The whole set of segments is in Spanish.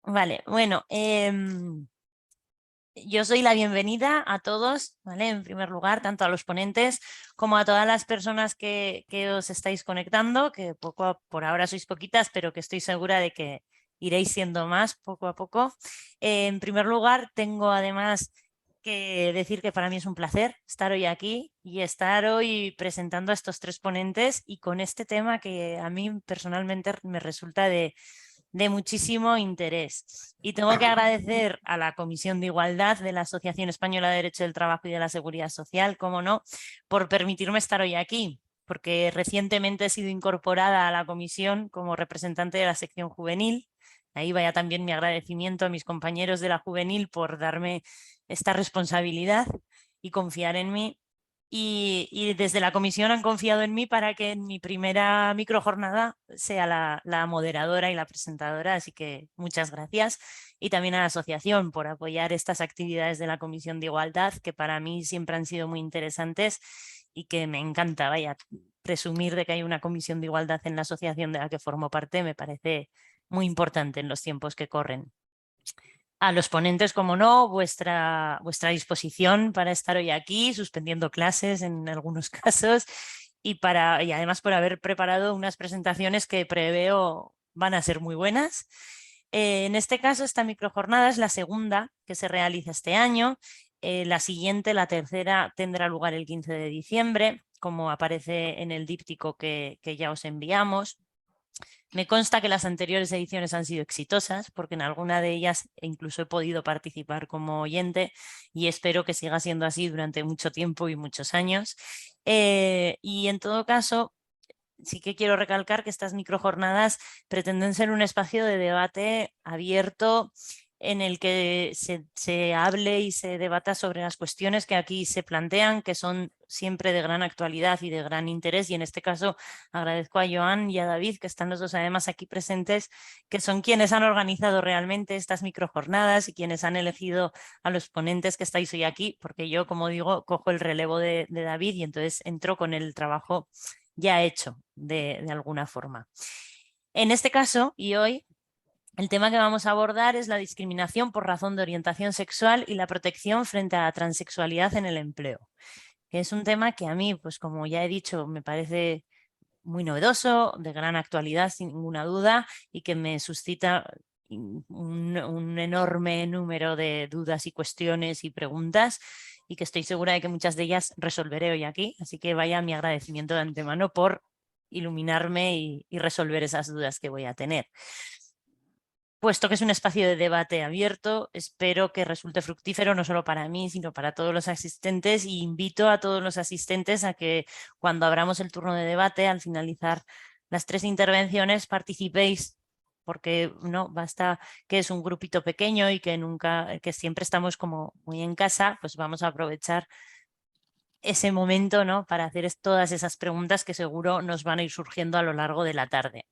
Vale, bueno, yo soy la bienvenida a todos, ¿vale? En primer lugar, tanto a los ponentes como a todas las personas que os estáis conectando, que por ahora sois poquitas, pero que estoy segura de que iréis siendo más poco a poco. En primer lugar, tengo además que decir que para mí es un placer estar hoy aquí y estar hoy presentando a estos tres ponentes y con este tema que a mí personalmente me resulta de muchísimo interés. Y tengo que agradecer a la Comisión de Igualdad de la Asociación Española de Derecho del Trabajo y de la Seguridad Social, cómo no, por permitirme estar hoy aquí, porque recientemente he sido incorporada a la comisión como representante de la sección juvenil. Ahí vaya también mi agradecimiento a mis compañeros de la juvenil por darme esta responsabilidad y confiar en mí. Y desde la comisión han confiado en mí para que en mi primera microjornada sea la moderadora y la presentadora, así que muchas gracias. Y también a la asociación por apoyar estas actividades de la Comisión de Igualdad, que para mí siempre han sido muy interesantes y que me encanta, vaya, presumir de que hay una Comisión de Igualdad en la asociación de la que formo parte me parece muy importante en los tiempos que corren. A los ponentes, como no, vuestra disposición para estar hoy aquí, suspendiendo clases en algunos casos, y además por haber preparado unas presentaciones que preveo van a ser muy buenas. En este caso, esta microjornada es la segunda que se realiza este año. La siguiente, la tercera, tendrá lugar el 15 de diciembre, como aparece en el díptico que ya os enviamos. Me consta que las anteriores ediciones han sido exitosas, porque en alguna de ellas incluso he podido participar como oyente y espero que siga siendo así durante mucho tiempo y muchos años. Y en todo caso, sí que quiero recalcar que estas microjornadas pretenden ser un espacio de debate abierto en el que se hable y se debata sobre las cuestiones que aquí se plantean, que son siempre de gran actualidad y de gran interés. Y en este caso agradezco a Joan y a David, que están los dos además aquí presentes, que son quienes han organizado realmente estas microjornadas y quienes han elegido a los ponentes que estáis hoy aquí, porque yo, como digo, cojo el relevo de David y entonces entro con el trabajo ya hecho de alguna forma. En este caso y hoy, el tema que vamos a abordar es la discriminación por razón de orientación sexual y la protección frente a la transexualidad en el empleo, que es un tema que a mí, pues como ya he dicho, me parece muy novedoso, de gran actualidad sin ninguna duda y que me suscita un enorme número de dudas y cuestiones y preguntas y que estoy segura de que muchas de ellas resolveré hoy aquí. Así que vaya mi agradecimiento de antemano por iluminarme y resolver esas dudas que voy a tener. Puesto que es un espacio de debate abierto, espero que resulte fructífero no solo para mí, sino para todos los asistentes, y invito a todos los asistentes a que cuando abramos el turno de debate, al finalizar las tres intervenciones, participéis, porque no basta que es un grupito pequeño y que siempre estamos como muy en casa, pues vamos a aprovechar ese momento, ¿no?, para hacer todas esas preguntas que seguro nos van a ir surgiendo a lo largo de la tarde.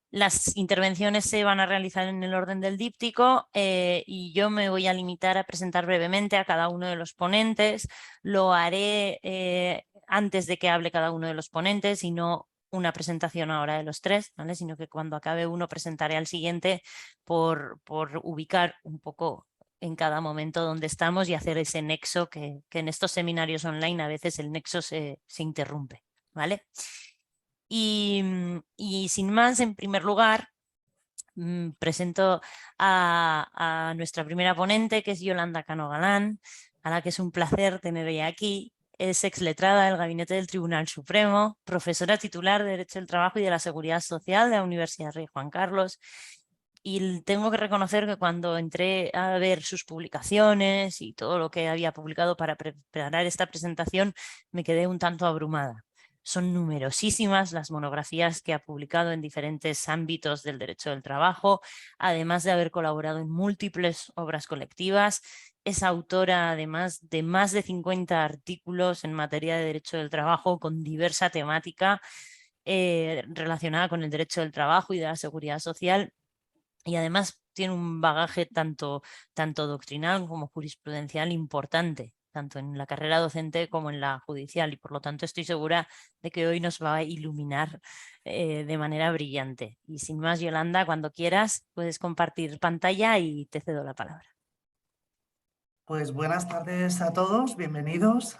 Las intervenciones se van a realizar en el orden del díptico y yo me voy a limitar a presentar brevemente a cada uno de los ponentes. Lo haré antes de que hable cada uno de los ponentes y no una presentación ahora de los tres, ¿vale? Sino que cuando acabe uno presentaré al siguiente por ubicar un poco en cada momento donde estamos y hacer ese nexo que en estos seminarios online a veces el nexo se interrumpe, ¿vale? Y sin más, en primer lugar, presento a nuestra primera ponente, que es Yolanda Cano Galán, a la que es un placer tener hoy aquí. Es exletrada del Gabinete del Tribunal Supremo, profesora titular de Derecho del Trabajo y de la Seguridad Social de la Universidad Rey Juan Carlos. Y tengo que reconocer que cuando entré a ver sus publicaciones y todo lo que había publicado para preparar esta presentación, me quedé un tanto abrumada. Son numerosísimas las monografías que ha publicado en diferentes ámbitos del derecho del trabajo, además de haber colaborado en múltiples obras colectivas. Es autora además de más de 50 artículos en materia de derecho del trabajo con diversa temática relacionada con el derecho del trabajo y de la seguridad social. Y además tiene un bagaje tanto doctrinal como jurisprudencial importante. tanto en la carrera docente como en la judicial, y por lo tanto estoy segura de que hoy nos va a iluminar de manera brillante. Y sin más, Yolanda, cuando quieras puedes compartir pantalla y te cedo la palabra. Pues buenas tardes a todos, bienvenidos.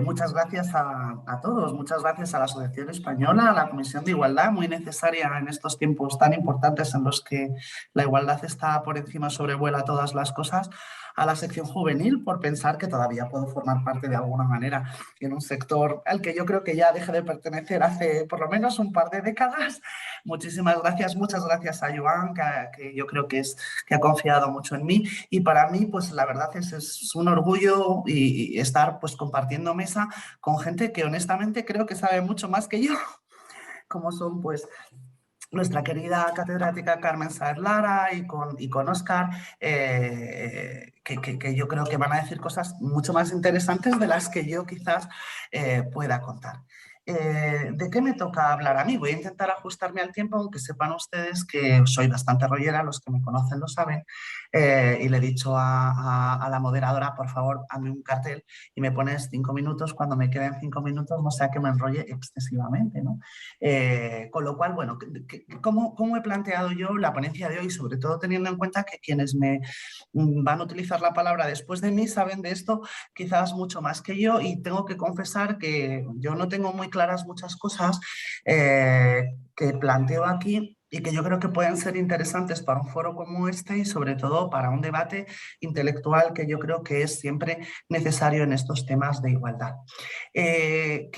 Muchas gracias a todos, muchas gracias a la Asociación Española, a la Comisión de Igualdad, muy necesaria en estos tiempos tan importantes en los que la igualdad está por encima, sobrevuela todas las cosas, a la sección juvenil por pensar que todavía puedo formar parte de alguna manera en un sector al que yo creo que ya dejé de pertenecer hace por lo menos un par de décadas. Muchísimas gracias, muchas gracias a Joan, que yo creo que ha confiado mucho en mí, y para mí pues la verdad es un orgullo y estar pues compartiendo mesa con gente que honestamente creo que sabe mucho más que yo, como son pues nuestra querida catedrática Carmen Saez Lara y con Óscar, que yo creo que van a decir cosas mucho más interesantes de las que yo quizás pueda contar. ¿De qué me toca hablar a mí? Voy a intentar ajustarme al tiempo, aunque sepan ustedes que soy bastante rollera, los que me conocen lo saben, y le he dicho a la moderadora, por favor, hazme un cartel y me pones 5 minutos, cuando me queden 5 minutos, no sea que me enrolle excesivamente, ¿no? Con lo cual, bueno, ¿cómo he planteado yo la ponencia de hoy? Sobre todo teniendo en cuenta que quienes me van a utilizar la palabra después de mí saben de esto quizás mucho más que yo, y tengo que confesar que yo no tengo muy claras muchas cosas que planteo aquí y que yo creo que pueden ser interesantes para un foro como este y sobre todo para un debate intelectual que yo creo que es siempre necesario en estos temas de igualdad. ¿Qué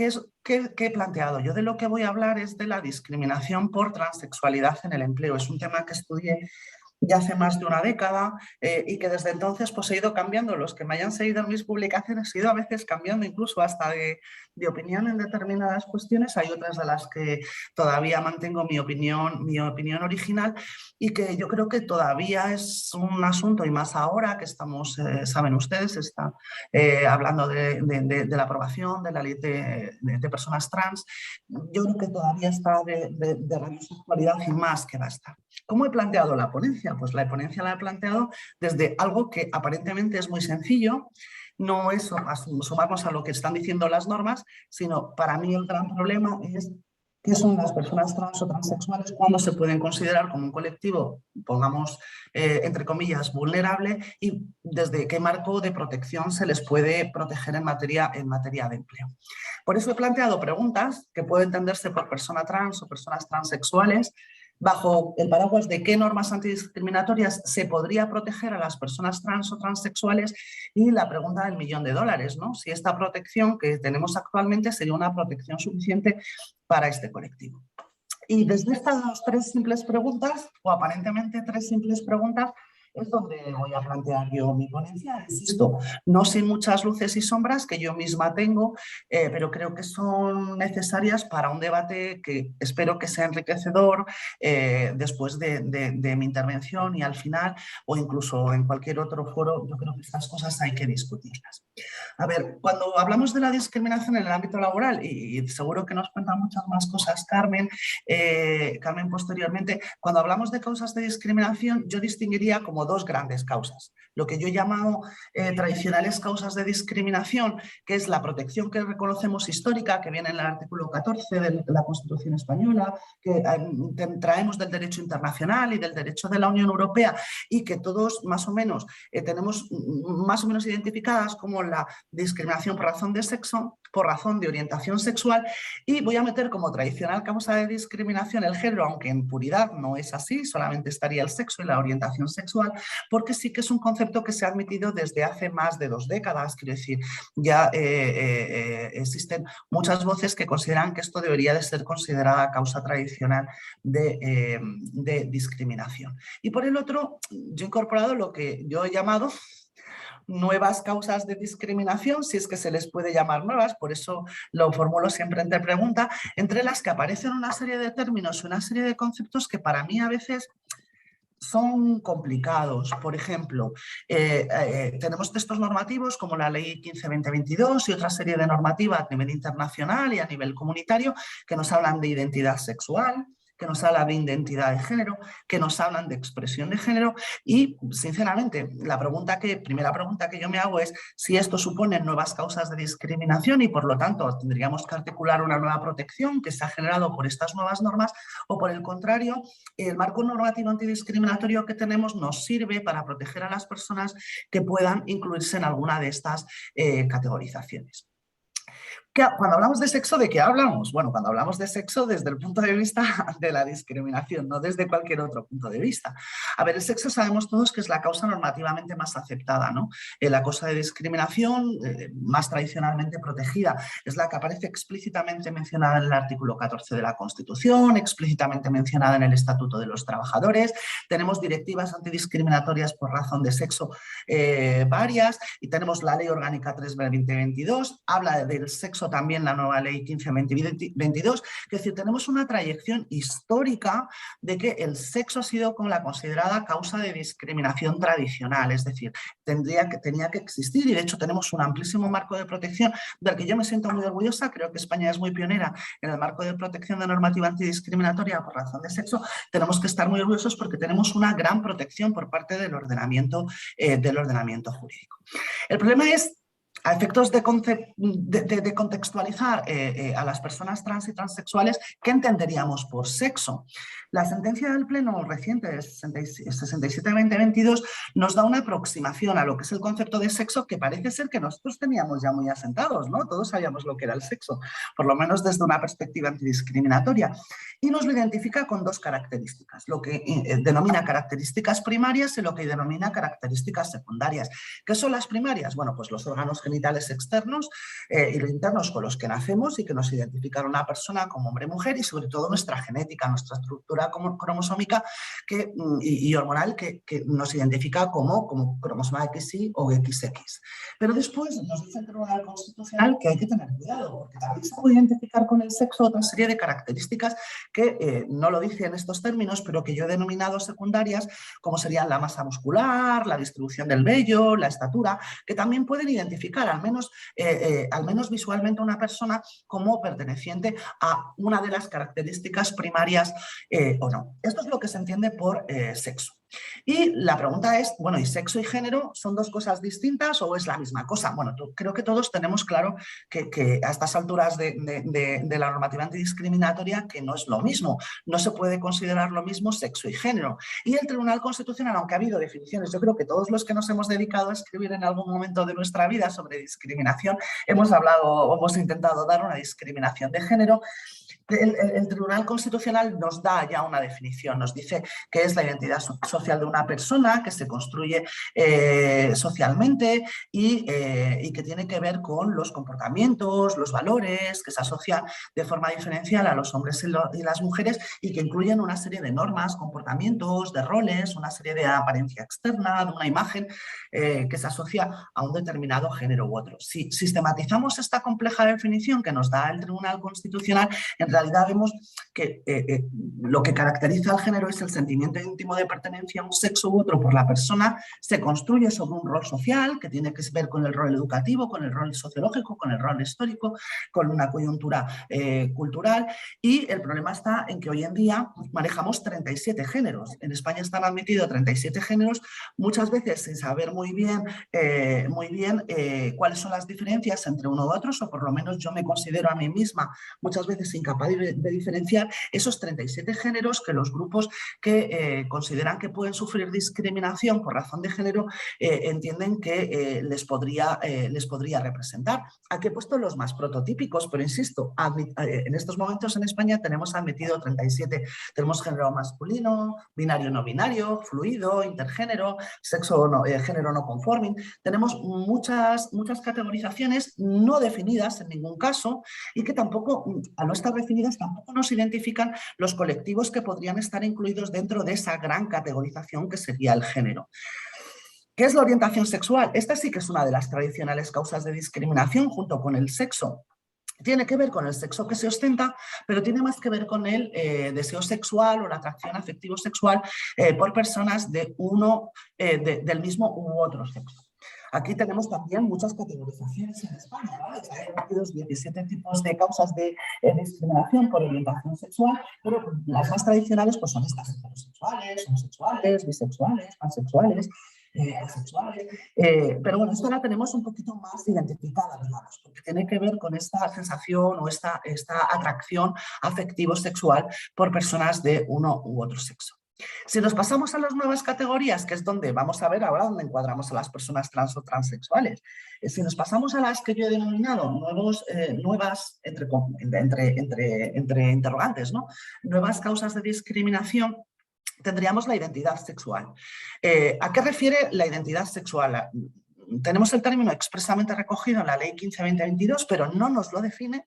he planteado? Yo de lo que voy a hablar es de la discriminación por transexualidad en el empleo. Es un tema que estudié ya hace más de una década y que desde entonces pues he ido cambiando. Los que me hayan seguido en mis publicaciones he ido a veces cambiando incluso hasta de opinión en determinadas cuestiones. Hay otras de las que todavía mantengo mi opinión original, y que yo creo que todavía es un asunto, y más ahora que estamos, saben ustedes, está hablando de la aprobación de la ley de personas trans. Yo creo que todavía está de rabiosa actualidad y más que va a estar. ¿Cómo he planteado la ponencia? Pues la ponencia la he planteado desde algo que aparentemente es muy sencillo, no es sumarnos a lo que están diciendo las normas, sino para mí el gran problema es qué son las personas trans o transexuales, cuándo se pueden considerar como un colectivo, pongamos entre comillas, vulnerable, y desde qué marco de protección se les puede proteger en materia de empleo. Por eso he planteado preguntas que pueden entenderse por persona trans o personas transexuales, bajo el paraguas de qué normas antidiscriminatorias se podría proteger a las personas trans o transexuales, y la pregunta del $1.000.000, ¿no? Si esta protección que tenemos actualmente sería una protección suficiente para este colectivo. Y desde estas 3 simples preguntas, o aparentemente 3 simples preguntas, es donde voy a plantear yo mi ponencia. Insisto, no sin muchas luces y sombras que yo misma tengo, pero creo que son necesarias para un debate que espero que sea enriquecedor después de mi intervención y al final, o incluso en cualquier otro foro. Yo creo que estas cosas hay que discutirlas. A ver, cuando hablamos de la discriminación en el ámbito laboral, y seguro que nos cuenta muchas más cosas Carmen posteriormente, cuando hablamos de causas de discriminación, yo distinguiría como 2 grandes causas. Lo que yo he llamado tradicionales causas de discriminación, que es la protección que reconocemos histórica, que viene en el artículo 14 de la Constitución española, que traemos del derecho internacional y del derecho de la Unión Europea, y que todos más o menos tenemos más o menos identificadas como la discriminación por razón de sexo, por razón de orientación sexual, y voy a meter como tradicional causa de discriminación el género, aunque en puridad no es así, solamente estaría el sexo y la orientación sexual, porque sí que es un concepto que se ha admitido desde hace más de 2 décadas. Quiero decir, ya existen muchas voces que consideran que esto debería de ser considerada causa tradicional de discriminación. Y por el otro, yo he incorporado lo que yo he llamado nuevas causas de discriminación, si es que se les puede llamar nuevas, por eso lo formulo siempre entre pregunta, entre las que aparecen una serie de términos, una serie de conceptos que para mí a veces son complicados. Por ejemplo, tenemos textos normativos como la Ley 15-2022 y otra serie de normativas a nivel internacional y a nivel comunitario que nos hablan de identidad sexual, que nos hablan de identidad de género, que nos hablan de expresión de género y, sinceramente, primera pregunta que yo me hago es si esto supone nuevas causas de discriminación y, por lo tanto, tendríamos que articular una nueva protección que se ha generado por estas nuevas normas o, por el contrario, el marco normativo antidiscriminatorio que tenemos nos sirve para proteger a las personas que puedan incluirse en alguna de estas categorizaciones. Cuando hablamos de sexo, ¿de qué hablamos? Bueno, cuando hablamos de sexo desde el punto de vista de la discriminación, no desde cualquier otro punto de vista. A ver, el sexo sabemos todos que es la causa normativamente más aceptada, ¿no? La causa de discriminación más tradicionalmente protegida es la que aparece explícitamente mencionada en el artículo 14 de la Constitución, explícitamente mencionada en el Estatuto de los Trabajadores. Tenemos directivas antidiscriminatorias por razón de sexo varias y tenemos la Ley Orgánica 3/2022, habla del sexo también la nueva ley 15/2022, es decir, tenemos una trayección histórica de que el sexo ha sido como la considerada causa de discriminación tradicional, es decir, tenía que existir y de hecho tenemos un amplísimo marco de protección del que yo me siento muy orgullosa, creo que España es muy pionera en el marco de protección de normativa antidiscriminatoria por razón de sexo, tenemos que estar muy orgullosos porque tenemos una gran protección por parte del ordenamiento jurídico. El problema es, a efectos de contextualizar a las personas trans y transexuales, ¿qué entenderíamos por sexo? La sentencia del Pleno reciente de 67/2022 nos da una aproximación a lo que es el concepto de sexo que parece ser que nosotros teníamos ya muy asentados, ¿no? Todos sabíamos lo que era el sexo, por lo menos desde una perspectiva antidiscriminatoria. Y nos lo identifica con dos características, lo que denomina características primarias y lo que denomina características secundarias. ¿Qué son las primarias? Bueno, pues los órganos genitales externos y los internos con los que nacemos y que nos identifican a una persona como hombre o mujer y sobre todo nuestra genética, nuestra estructura cromosómica y hormonal que nos identifica como cromosoma XY o XX. Pero después nos dice el Tribunal Constitucional que hay que tener cuidado porque también se puede identificar con el sexo otra serie de características que no lo dice en estos términos, pero que yo he denominado secundarias, como serían la masa muscular, la distribución del vello, la estatura, que también pueden identificar al menos visualmente a una persona como perteneciente a una de las características primarias o no. Esto es lo que se entiende por sexo. Y la pregunta es, bueno, ¿y sexo y género son dos cosas distintas o es la misma cosa? Bueno, creo que todos tenemos claro que a estas alturas de la normativa antidiscriminatoria que no es lo mismo. No se puede considerar lo mismo sexo y género. Y el Tribunal Constitucional, aunque ha habido definiciones, yo creo que todos los que nos hemos dedicado a escribir en algún momento de nuestra vida sobre discriminación, hemos intentado dar una discriminación de género. El Tribunal Constitucional nos da ya una definición, nos dice que es la identidad social de una persona que se construye socialmente y que tiene que ver con los comportamientos, los valores que se asocian de forma diferencial a los hombres y las mujeres y que incluyen una serie de normas, comportamientos, de roles, una serie de apariencia externa, de una imagen que se asocia a un determinado género u otro. Si sistematizamos esta compleja definición que nos da el Tribunal Constitucional, en realidad vemos que lo que caracteriza al género es el sentimiento íntimo de pertenencia a un sexo u otro por la persona, se construye sobre un rol social que tiene que ver con el rol educativo, con el rol sociológico, con el rol histórico, con una coyuntura cultural y el problema está en que hoy en día manejamos 37 géneros. En España están admitidos 37 géneros, muchas veces sin saber muy bien cuáles son las diferencias entre uno u otros, o por lo menos yo me considero a mí misma muchas veces incapaz de diferenciar esos 37 géneros que los grupos que consideran que pueden sufrir discriminación por razón de género entienden que les podría representar. Aquí he puesto los más prototípicos, pero insisto, en estos momentos en España tenemos admitido 37. Tenemos género masculino, binario no binario, fluido, intergénero, género no conforming. Tenemos muchas categorizaciones no definidas en ningún caso y que tampoco, al no estar definidas, tampoco nos identifican los colectivos que podrían estar incluidos dentro de esa gran categorización que sería el género. ¿Qué es la orientación sexual? Esta sí que es una de las tradicionales causas de discriminación junto con el sexo. Tiene que ver con el sexo que se ostenta, pero tiene más que ver con el deseo sexual o la atracción afectivo-sexual por personas del mismo u otro sexo. Aquí tenemos también muchas categorizaciones en España, ¿vale? Se han conocido 17 tipos de causas de discriminación por orientación sexual, pero las más tradicionales pues, son estas: heterosexuales, homosexuales, bisexuales, pansexuales, asexuales. Pero bueno, esta la tenemos un poquito más identificada, digamos, porque tiene que ver con esta sensación o esta atracción afectivo-sexual por personas de uno u otro sexo. Si nos pasamos a las nuevas categorías, que es donde vamos a ver ahora dónde encuadramos a las personas trans o transexuales, si nos pasamos a las que yo he denominado nuevas, entre interrogantes, ¿no? Nuevas causas de discriminación, tendríamos la identidad sexual. ¿A qué refiere la identidad sexual? Tenemos el término expresamente recogido en la Ley 15-2022, pero no nos lo define.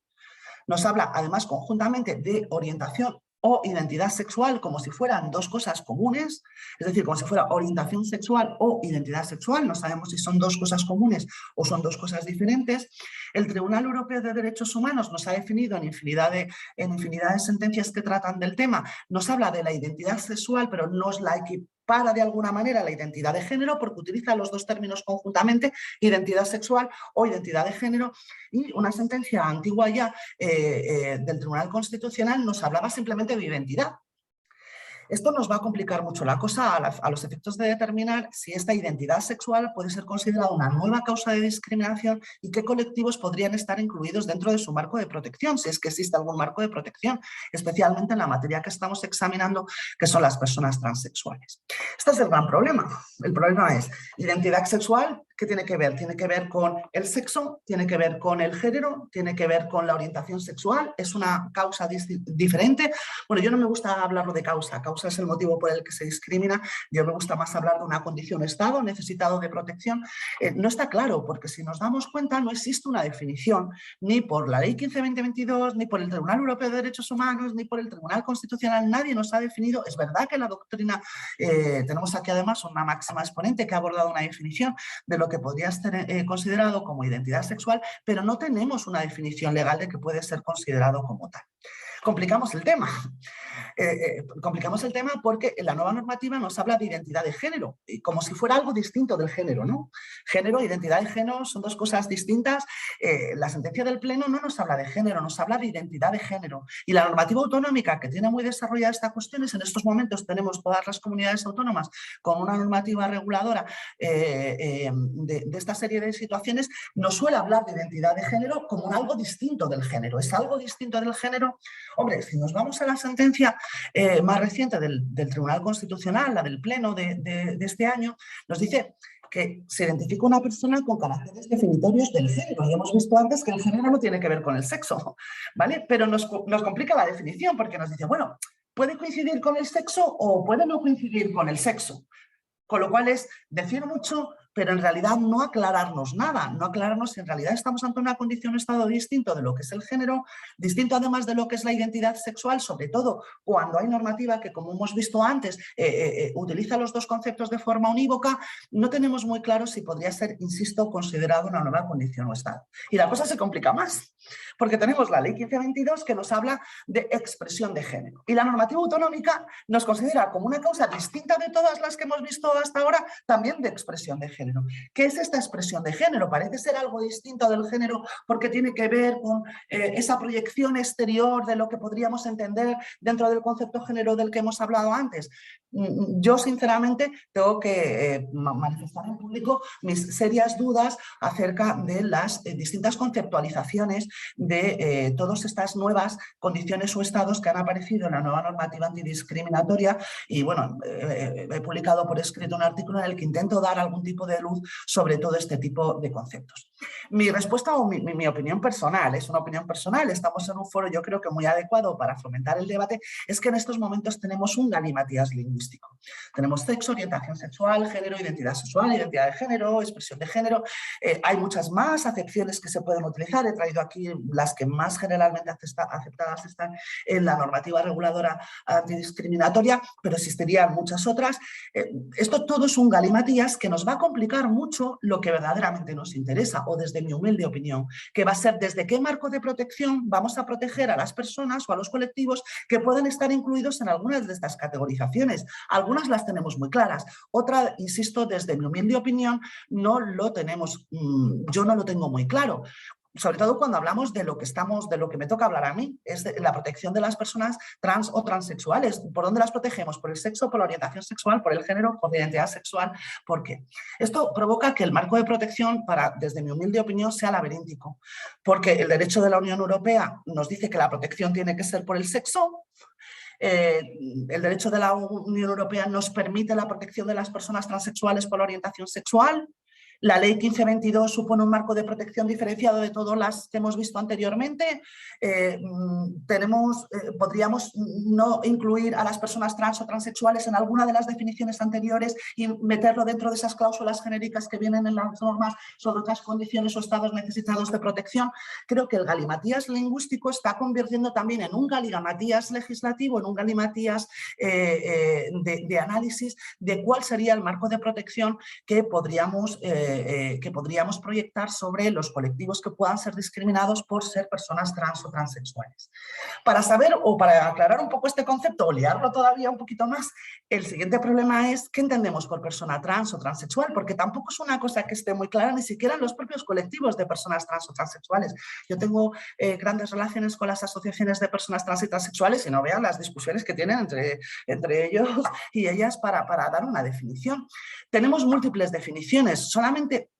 Nos habla además conjuntamente de orientación o identidad sexual como si fueran dos cosas comunes, es decir, como si fuera orientación sexual o identidad sexual. No sabemos si son dos cosas comunes o son dos cosas diferentes. El Tribunal Europeo de Derechos Humanos nos ha definido en infinidad de sentencias que tratan del tema. Nos habla de la identidad sexual, pero nos la equipara de alguna manera la identidad de género, porque utiliza los dos términos conjuntamente, identidad sexual o identidad de género. Y una sentencia antigua ya del Tribunal Constitucional nos hablaba simplemente de identidad. Esto nos va a complicar mucho la cosa a los efectos de determinar si esta identidad sexual puede ser considerada una nueva causa de discriminación y qué colectivos podrían estar incluidos dentro de su marco de protección, si es que existe algún marco de protección, especialmente en la materia que estamos examinando, que son las personas transexuales. Este es el gran problema. El problema es identidad sexual. ¿Qué tiene que ver? Tiene que ver con el sexo, tiene que ver con el género, tiene que ver con la orientación sexual. ¿Es una causa diferente? Bueno, yo no me gusta hablarlo de causa. Causa es el motivo por el que se discrimina. Yo me gusta más hablar de una condición o estado necesitado de protección. No está claro, porque si nos damos cuenta no existe una definición ni por la Ley 15-2022, ni por el Tribunal Europeo de Derechos Humanos, ni por el Tribunal Constitucional. Nadie nos ha definido. Es verdad que la doctrina, tenemos aquí además una máxima exponente que ha abordado una definición de lo que podría ser considerado como identidad sexual, pero no tenemos una definición legal de que puede ser considerado como tal. Complicamos el tema. Complicamos el tema porque la nueva normativa nos habla de identidad de género, como si fuera algo distinto del género, ¿no? Género e identidad de género son dos cosas distintas. La sentencia del Pleno no nos habla de género, nos habla de identidad de género. Y la normativa autonómica que tiene muy desarrollada esta cuestión es, en estos momentos tenemos todas las comunidades autónomas con una normativa reguladora de esta serie de situaciones, nos suele hablar de identidad de género como algo distinto del género. ¿Es algo distinto del género? Hombre, si nos vamos a la sentencia más reciente del Tribunal Constitucional, la del Pleno de este año, nos dice que se identifica una persona con caracteres definitorios del género. Y hemos visto antes que el género no tiene que ver con el sexo, ¿vale? Pero nos complica la definición porque nos dice, bueno, puede coincidir con el sexo o puede no coincidir con el sexo. Con lo cual es decir mucho, pero en realidad no aclararnos nada, no aclararnos si en realidad estamos ante una condición o estado distinto de lo que es el género, distinto además de lo que es la identidad sexual, sobre todo cuando hay normativa que, como hemos visto antes, utiliza los dos conceptos de forma unívoca. No tenemos muy claro si podría ser, insisto, considerado una nueva condición o estado. Y la cosa se complica más, porque tenemos la Ley 15-22 que nos habla de expresión de género y la normativa autonómica nos considera como una causa distinta de todas las que hemos visto hasta ahora, también de expresión de género. ¿Qué es esta expresión de género? Parece ser algo distinto del género porque tiene que ver con esa proyección exterior de lo que podríamos entender dentro del concepto género del que hemos hablado antes. Yo, sinceramente, tengo que manifestar en público mis serias dudas acerca de las distintas conceptualizaciones de todas estas nuevas condiciones o estados que han aparecido en la nueva normativa antidiscriminatoria. Y bueno, he publicado por escrito un artículo en el que intento dar algún tipo de luz sobre todo este tipo de conceptos. Mi respuesta o mi opinión personal, es una opinión personal, estamos en un foro yo creo que muy adecuado para fomentar el debate, es que en estos momentos tenemos un galimatías lingüístico. Tenemos sexo, orientación sexual, género, identidad sexual, identidad de género, expresión de género. Hay muchas más acepciones que se pueden utilizar. He traído aquí las que más generalmente aceptadas están en la normativa reguladora antidiscriminatoria, pero existirían muchas otras. Esto todo es un galimatías que nos va a complicar mucho lo que verdaderamente nos interesa, o desde desde mi humilde opinión, que va a ser desde qué marco de protección vamos a proteger a las personas o a los colectivos que pueden estar incluidos en algunas de estas categorizaciones. Algunas las tenemos muy claras, otra, insisto, desde mi humilde opinión, no lo tenemos, yo no lo tengo muy claro. Sobre todo cuando hablamos de lo que me toca hablar a mí, es de la protección de las personas trans o transexuales. ¿Por dónde las protegemos? ¿Por el sexo, por la orientación sexual, por el género, por la identidad sexual? ¿Por qué? Esto provoca que el marco de protección, desde mi humilde opinión, sea laberíntico, porque el derecho de la Unión Europea nos dice que la protección tiene que ser por el sexo. El derecho de la Unión Europea nos permite la protección de las personas transexuales por la orientación sexual. La ley 1522 supone un marco de protección diferenciado de todas las que hemos visto anteriormente. Podríamos no incluir a las personas trans o transexuales en alguna de las definiciones anteriores y meterlo dentro de esas cláusulas genéricas que vienen en las normas sobre otras condiciones o estados necesitados de protección. Creo que el galimatías lingüístico está convirtiendo también en un galimatías legislativo, en un galimatías de análisis de cuál sería el marco de protección que podríamos proyectar sobre los colectivos que puedan ser discriminados por ser personas trans o transexuales. Para saber o para aclarar un poco este concepto o liarlo todavía un poquito más, el siguiente problema es ¿qué entendemos por persona trans o transexual? Porque tampoco es una cosa que esté muy clara ni siquiera en los propios colectivos de personas trans o transexuales. Yo tengo grandes relaciones con las asociaciones de personas trans y transexuales y no vean las discusiones que tienen entre ellos y ellas para dar una definición. Tenemos múltiples definiciones,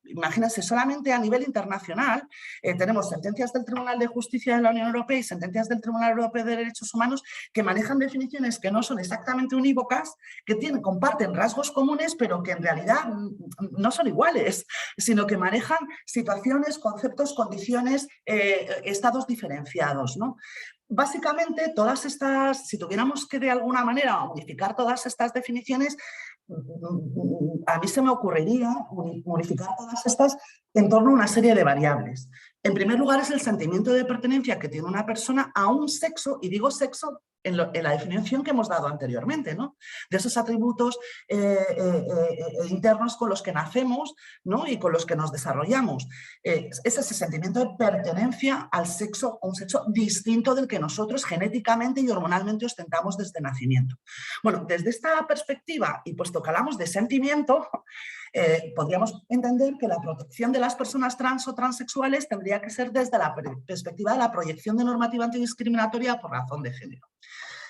imagínense, solamente a nivel internacional tenemos sentencias del Tribunal de Justicia de la Unión Europea y sentencias del Tribunal Europeo de Derechos Humanos que manejan definiciones que no son exactamente unívocas, que comparten rasgos comunes, pero que en realidad no son iguales, sino que manejan situaciones, conceptos, condiciones, estados diferenciados, ¿no? Básicamente, todas estas, si tuviéramos que de alguna manera unificar todas estas definiciones, a mí se me ocurriría unificar todas estas en torno a una serie de variables. En primer lugar, es el sentimiento de pertenencia que tiene una persona a un sexo, y digo sexo en la definición que hemos dado anteriormente, ¿no? De esos atributos internos con los que nacemos, ¿no? Y con los que nos desarrollamos. Es ese sentimiento de pertenencia al sexo, a un sexo distinto del que nosotros genéticamente y hormonalmente ostentamos desde nacimiento. Bueno, desde esta perspectiva, y puesto que hablamos de sentimiento, podríamos entender que la protección de las personas trans o transexuales tendría que ser desde la perspectiva de la proyección de normativa antidiscriminatoria por razón de género.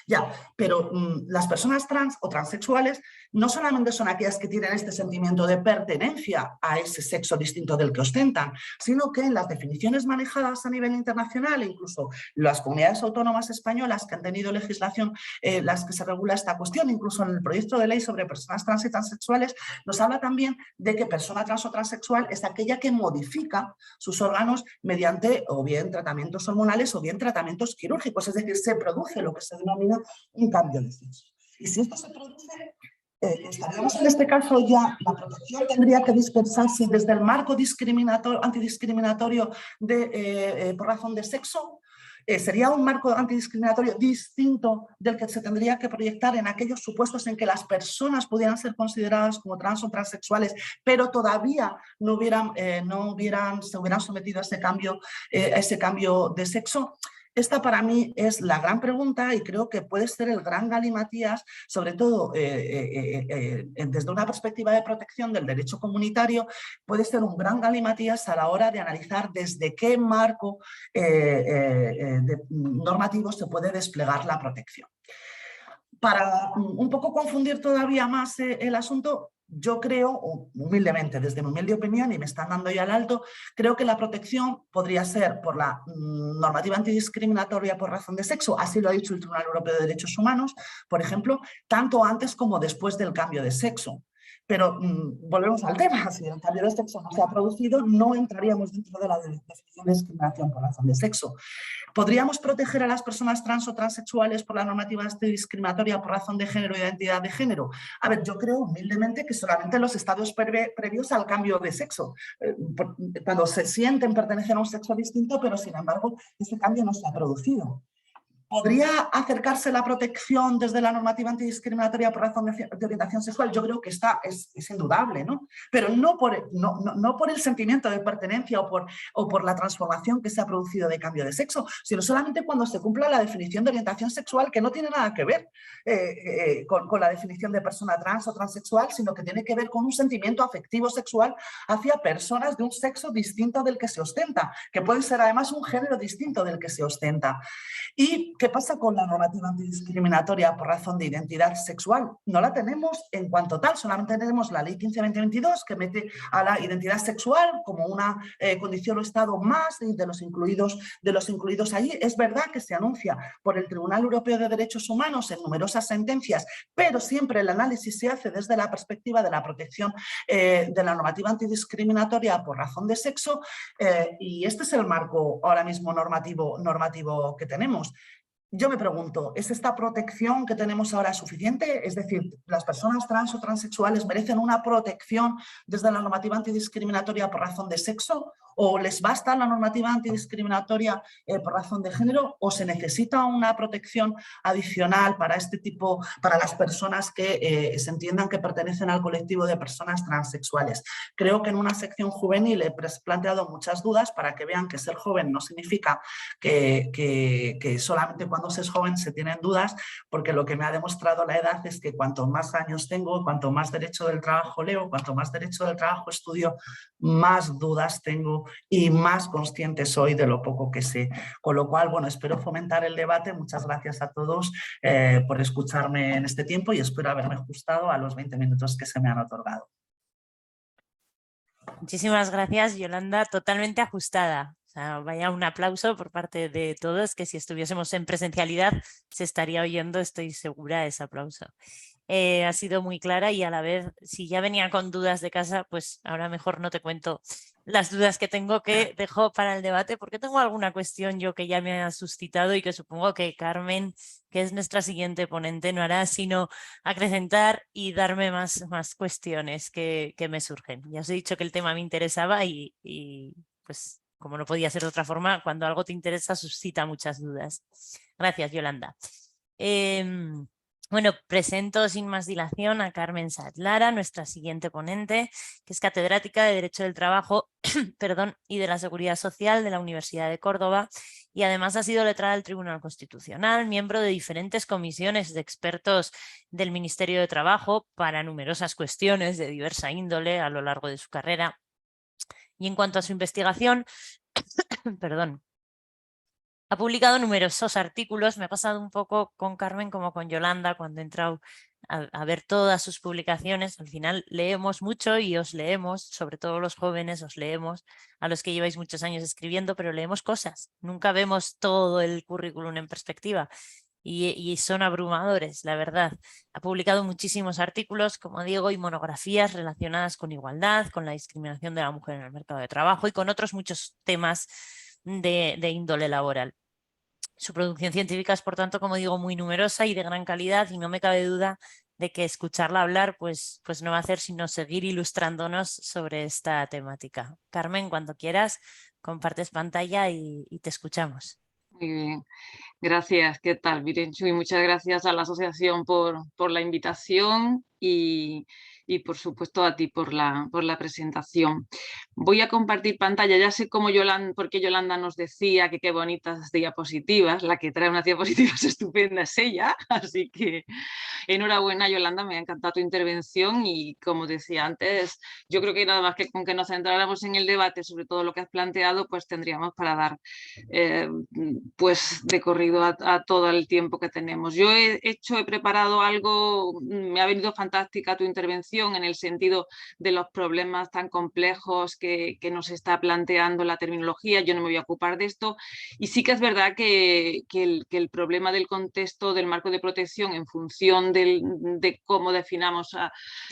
Ya, pero las personas trans o transexuales no solamente son aquellas que tienen este sentimiento de pertenencia a ese sexo distinto del que ostentan, sino que en las definiciones manejadas a nivel internacional, incluso las comunidades autónomas españolas que han tenido legislación las que se regula esta cuestión, incluso en el proyecto de ley sobre personas trans y transexuales, nos habla también de que persona trans o transexual es aquella que modifica sus órganos mediante o bien tratamientos hormonales o bien tratamientos quirúrgicos, es decir, se produce lo que se denomina un cambio de sexo. Y si esto se produce, estaríamos en este caso ya, la protección tendría que dispersarse desde el marco antidiscriminatorio por razón de sexo. Sería un marco antidiscriminatorio distinto del que se tendría que proyectar en aquellos supuestos en que las personas pudieran ser consideradas como trans o transexuales, pero todavía se hubieran sometido a ese cambio de sexo. Esta para mí es la gran pregunta y creo que puede ser el gran galimatías, sobre todo desde una perspectiva de protección del derecho comunitario, puede ser un gran galimatías a la hora de analizar desde qué marco normativo se puede desplegar la protección. Para un poco confundir todavía más el asunto, yo creo, humildemente, desde mi humilde opinión, y me están dando ya el alto, creo que la protección podría ser por la normativa antidiscriminatoria por razón de sexo, así lo ha dicho el Tribunal Europeo de Derechos Humanos, por ejemplo, tanto antes como después del cambio de sexo. Pero volvemos al tema, si el cambio de sexo no se ha producido, no entraríamos dentro de la definición de discriminación por razón de sexo. ¿Podríamos proteger a las personas trans o transexuales por la normativa discriminatoria por razón de género y identidad de género? A ver, yo creo humildemente que solamente en los estadios previos al cambio de sexo, cuando se sienten pertenecer a un sexo distinto, pero sin embargo ese cambio no se ha producido. ¿Podría acercarse la protección desde la normativa antidiscriminatoria por razón de orientación sexual? Yo creo que es indudable, ¿no? Pero no por el sentimiento de pertenencia o por la transformación que se ha producido de cambio de sexo, sino solamente cuando se cumpla la definición de orientación sexual, que no tiene nada que ver con la definición de persona trans o transexual, sino que tiene que ver con un sentimiento afectivo sexual hacia personas de un sexo distinto del que se ostenta, que puede ser además un género distinto del que se ostenta. ¿Y qué pasa con la normativa antidiscriminatoria por razón de identidad sexual? No la tenemos en cuanto tal, solamente tenemos la Ley 15-2022 que mete a la identidad sexual como una condición o estado más de los incluidos allí. Es verdad que se anuncia por el Tribunal Europeo de Derechos Humanos en numerosas sentencias, pero siempre el análisis se hace desde la perspectiva de la protección de la normativa antidiscriminatoria por razón de sexo, y este es el marco ahora mismo normativo que tenemos. Yo me pregunto, ¿es esta protección que tenemos ahora suficiente? Es decir, ¿las personas trans o transexuales merecen una protección desde la normativa antidiscriminatoria por razón de sexo? ¿O les basta la normativa antidiscriminatoria por razón de género? ¿O se necesita una protección adicional para para las personas que se entiendan que pertenecen al colectivo de personas transexuales? Creo que en una sección juvenil he planteado muchas dudas para que vean que ser joven no significa que solamente cuando se es joven se tienen dudas, porque lo que me ha demostrado la edad es que cuanto más años tengo, cuanto más derecho del trabajo leo, cuanto más derecho del trabajo estudio, más dudas tengo y más consciente soy de lo poco que sé. Con lo cual, bueno, espero fomentar el debate. Muchas gracias a todos por escucharme en este tiempo y espero haberme ajustado a los 20 minutos que se me han otorgado. Muchísimas gracias, Yolanda, totalmente ajustada. O sea, vaya un aplauso por parte de todos, que si estuviésemos en presencialidad se estaría oyendo, estoy segura, ese aplauso. Ha sido muy clara y a la vez, si ya venía con dudas de casa, pues ahora mejor no te cuento las dudas que tengo, que dejo para el debate, porque tengo alguna cuestión yo que ya me ha suscitado y que supongo que Carmen, que es nuestra siguiente ponente, no hará sino acrecentar y darme más cuestiones que me surgen. Ya os he dicho que el tema me interesaba y pues como no podía ser de otra forma, cuando algo te interesa suscita muchas dudas. Gracias, Yolanda. Bueno, presento sin más dilación a Carmen Sáez Lara, nuestra siguiente ponente, que es catedrática de Derecho del Trabajo y de la Seguridad Social de la Universidad de Córdoba, y además ha sido letrada del Tribunal Constitucional, miembro de diferentes comisiones de expertos del Ministerio de Trabajo para numerosas cuestiones de diversa índole a lo largo de su carrera. Y en cuanto a su investigación, perdón, ha publicado numerosos artículos. Me ha pasado un poco con Carmen como con Yolanda cuando he entrado a ver todas sus publicaciones. Al final leemos mucho y os leemos, sobre todo los jóvenes, os leemos, a los que lleváis muchos años escribiendo, pero leemos cosas. Nunca vemos todo el currículum en perspectiva y son abrumadores, la verdad. Ha publicado muchísimos artículos, como digo, y monografías relacionadas con igualdad, con la discriminación de la mujer en el mercado de trabajo y con otros muchos temas de índole laboral. Su producción científica es, por tanto, como digo, muy numerosa y de gran calidad, y no me cabe duda de que escucharla hablar pues no va a hacer sino seguir ilustrándonos sobre esta temática. Carmen, cuando quieras, compartes pantalla y te escuchamos. Muy bien, gracias. ¿Qué tal, Virenchu? Y muchas gracias a la asociación por la invitación y por supuesto a ti por la presentación. Voy a compartir pantalla. Ya sé cómo porque Yolanda nos decía que qué bonitas diapositivas. La que trae unas diapositivas estupendas es ella, así que enhorabuena, Yolanda, me ha encantado tu intervención y como decía antes, yo creo que nada más que con que nos centráramos en el debate sobre todo lo que has planteado, pues tendríamos para dar pues de corrido a todo el tiempo que tenemos. Yo he preparado algo, me ha venido fantástica tu intervención en el sentido de los problemas tan complejos que nos está planteando la terminología. Yo no me voy a ocupar de esto y sí que es verdad que el problema del contexto del marco de protección en función de cómo definamos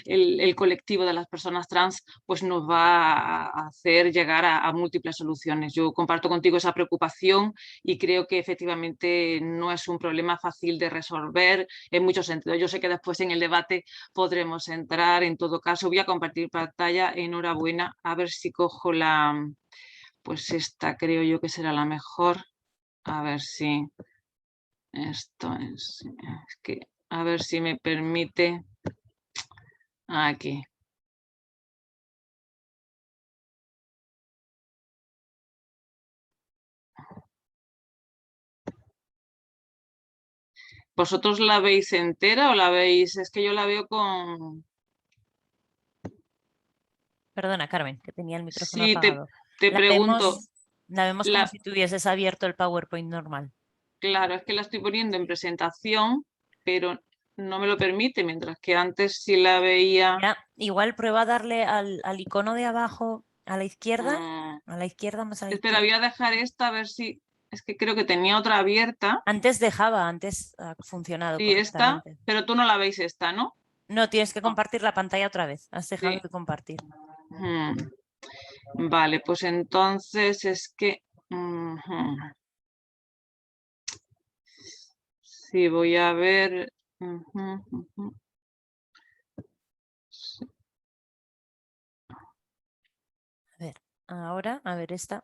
el colectivo de las personas trans, pues nos va a hacer llegar a múltiples soluciones. Yo comparto contigo esa preocupación y creo que efectivamente no es un problema fácil de resolver en muchos sentidos. Yo sé que después en el debate podremos entrar. En todo caso, voy a compartir pantalla. Enhorabuena. A ver si cojo pues esta creo yo que será la mejor. A ver si... Esto es que a ver si me permite aquí. ¿Vosotros la veis entera o la veis? Es que yo la veo con... Perdona, Carmen, que tenía el micrófono Sí, apagado. te pregunto, La vemos como si tuvieses abierto el PowerPoint normal. claro, es que la estoy poniendo en presentación, pero no me lo permite, mientras que antes sí la veía... Ya, igual prueba a darle al icono de abajo a la izquierda. A la izquierda, más a la Espera, izquierda. voy a dejar esta a ver si... Es que creo que tenía otra abierta. Antes dejaba, antes ha funcionado Y esta, correctamente. pero tú no la veis esta, ¿no? No, tienes que No, compartir la pantalla otra vez. Has dejado sí. de compartir. Vale, pues entonces es que... Sí, voy a ver... A ver, ahora, a ver esta.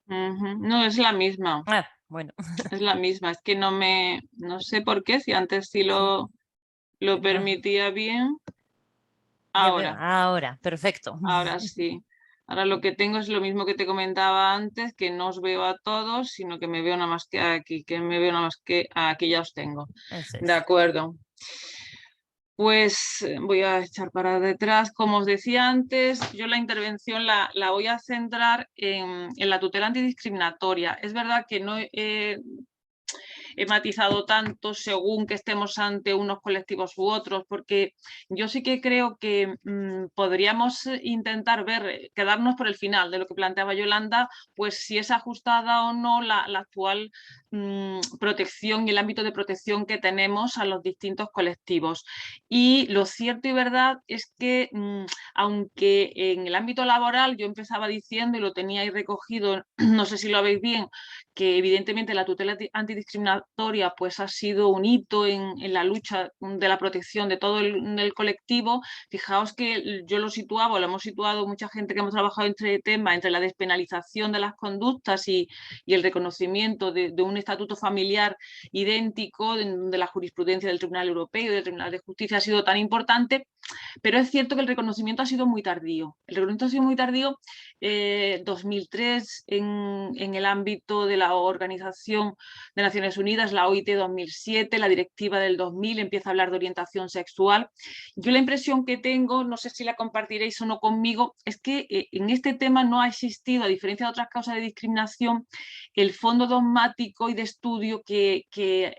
No, es la misma. Ah, bueno. Es la misma. Es que no sé por qué, si antes sí lo No, permitía bien. ya veo. Ahora Ahora, perfecto. sí. Ahora lo que tengo es lo mismo que te comentaba antes, que no os veo a todos, sino que me veo nada más que aquí, que me veo nada más que aquí ya os tengo. Eso De es. acuerdo. Pues voy a echar para detrás. Como os decía antes, yo la intervención la voy a centrar en la tutela antidiscriminatoria. Es verdad que no he matizado tanto según que estemos ante unos colectivos u otros, porque yo sí que creo que podríamos intentar quedarnos por el final de lo que planteaba Yolanda, pues si es ajustada o no la actual protección y el ámbito de protección que tenemos a los distintos colectivos. Y lo cierto y verdad es que, aunque en el ámbito laboral yo empezaba diciendo y lo tenía ahí recogido, no sé si lo veis bien, que evidentemente la tutela antidiscriminatoria pues ha sido un hito en la lucha de la protección de todo el colectivo. Fijaos que yo lo situaba, lo hemos situado mucha gente que hemos trabajado entre tema, entre la despenalización de las conductas y el reconocimiento de un estatuto familiar idéntico de la jurisprudencia del Tribunal Europeo y del Tribunal de Justicia ha sido tan importante, pero es cierto que el reconocimiento ha sido muy tardío. El reconocimiento ha sido muy tardío, 2003 en el ámbito de la Organización de Naciones Unidas, la OIT 2007, la directiva del 2000 empieza a hablar de orientación sexual. Yo la impresión que tengo, no sé si la compartiréis o no conmigo, es que en este tema no ha existido, a diferencia de otras causas de discriminación, el fondo dogmático y de estudio que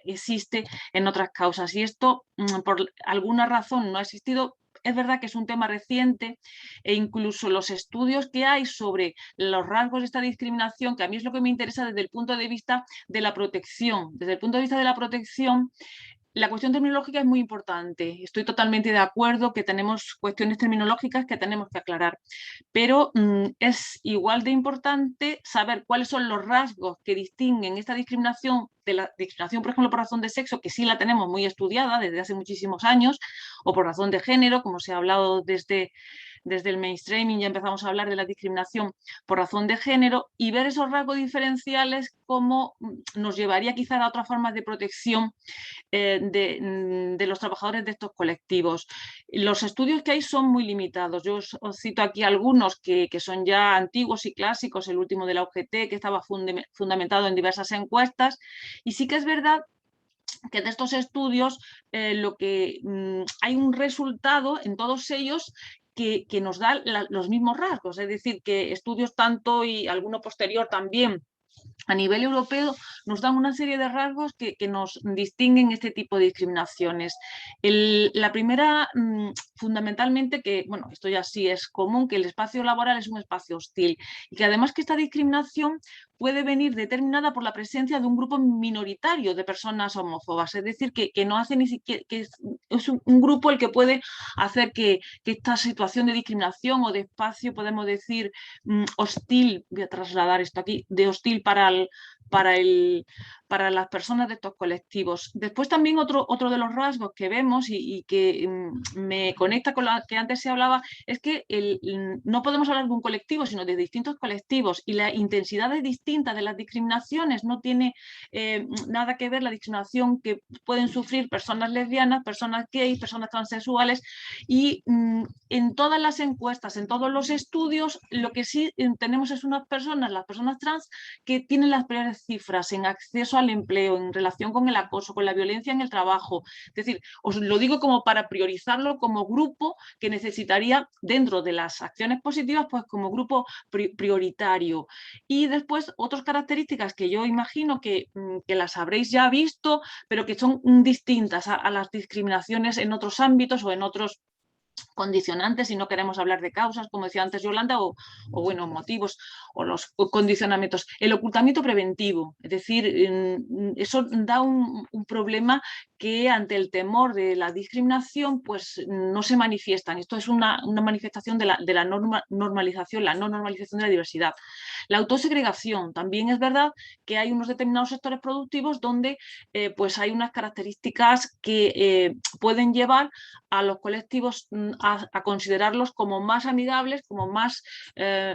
existe en otras causas. Y esto, por alguna razón, no ha existido. Es verdad que es un tema reciente e incluso los estudios que hay sobre los rasgos de esta discriminación, que a mí es lo que me interesa desde el punto de vista de la protección. Desde el punto de vista de la protección, la cuestión terminológica es muy importante. Estoy totalmente de acuerdo que tenemos cuestiones terminológicas que tenemos que aclarar, pero es igual de importante saber cuáles son los rasgos que distinguen esta discriminación de la discriminación, por ejemplo, por razón de sexo, que sí la tenemos muy estudiada desde hace muchísimos años, o por razón de género, como se ha hablado desde el mainstreaming, ya empezamos a hablar de la discriminación por razón de género, y ver esos rasgos diferenciales como nos llevaría quizá a otras formas de protección de los trabajadores de estos colectivos. Los estudios que hay son muy limitados. Yo os cito aquí algunos que son ya antiguos y clásicos, el último de la UGT, que estaba fundamentado en diversas encuestas, y sí que es verdad que de estos estudios hay un resultado en todos ellos que nos da los mismos rasgos, es decir, que estudios tanto y alguno posterior también a nivel europeo nos dan una serie de rasgos que nos distinguen este tipo de discriminaciones. La primera, fundamentalmente, que, bueno, esto ya sí es común, que el espacio laboral es un espacio hostil y que además que esta discriminación puede venir determinada por la presencia de un grupo minoritario de personas homófobas, es decir, que no hace ni siquiera, que es un grupo el que puede hacer que esta situación de discriminación o de espacio, podemos decir, hostil, voy a trasladar esto aquí, de hostil para para las personas de estos colectivos. Después también otro de los rasgos que vemos y que me conecta con lo que antes se hablaba es que no podemos hablar de un colectivo, sino de distintos colectivos, y la intensidad es distinta de las discriminaciones. No tiene nada que ver la discriminación que pueden sufrir personas lesbianas, personas gays, personas transexuales, y en todas las encuestas, en todos los estudios, lo que sí tenemos es las personas trans, que tienen las peores cifras en acceso al empleo, en relación con el acoso, con la violencia en el trabajo. Es decir, os lo digo como para priorizarlo como grupo que necesitaría, dentro de las acciones positivas, pues como grupo prioritario. Y después otras características que yo imagino que las habréis ya visto, pero que son distintas a las discriminaciones en otros ámbitos o en otros condicionantes, si no queremos hablar de causas, como decía antes Yolanda, o bueno, motivos o los condicionamientos. El ocultamiento preventivo, es decir, eso da un problema que ante el temor de la discriminación pues no se manifiestan. Esto es una manifestación de la normalización, la no normalización de la diversidad. La autosegregación, también es verdad que hay unos determinados sectores productivos donde pues hay unas características que pueden llevar a los colectivos a considerarlos como más amigables, como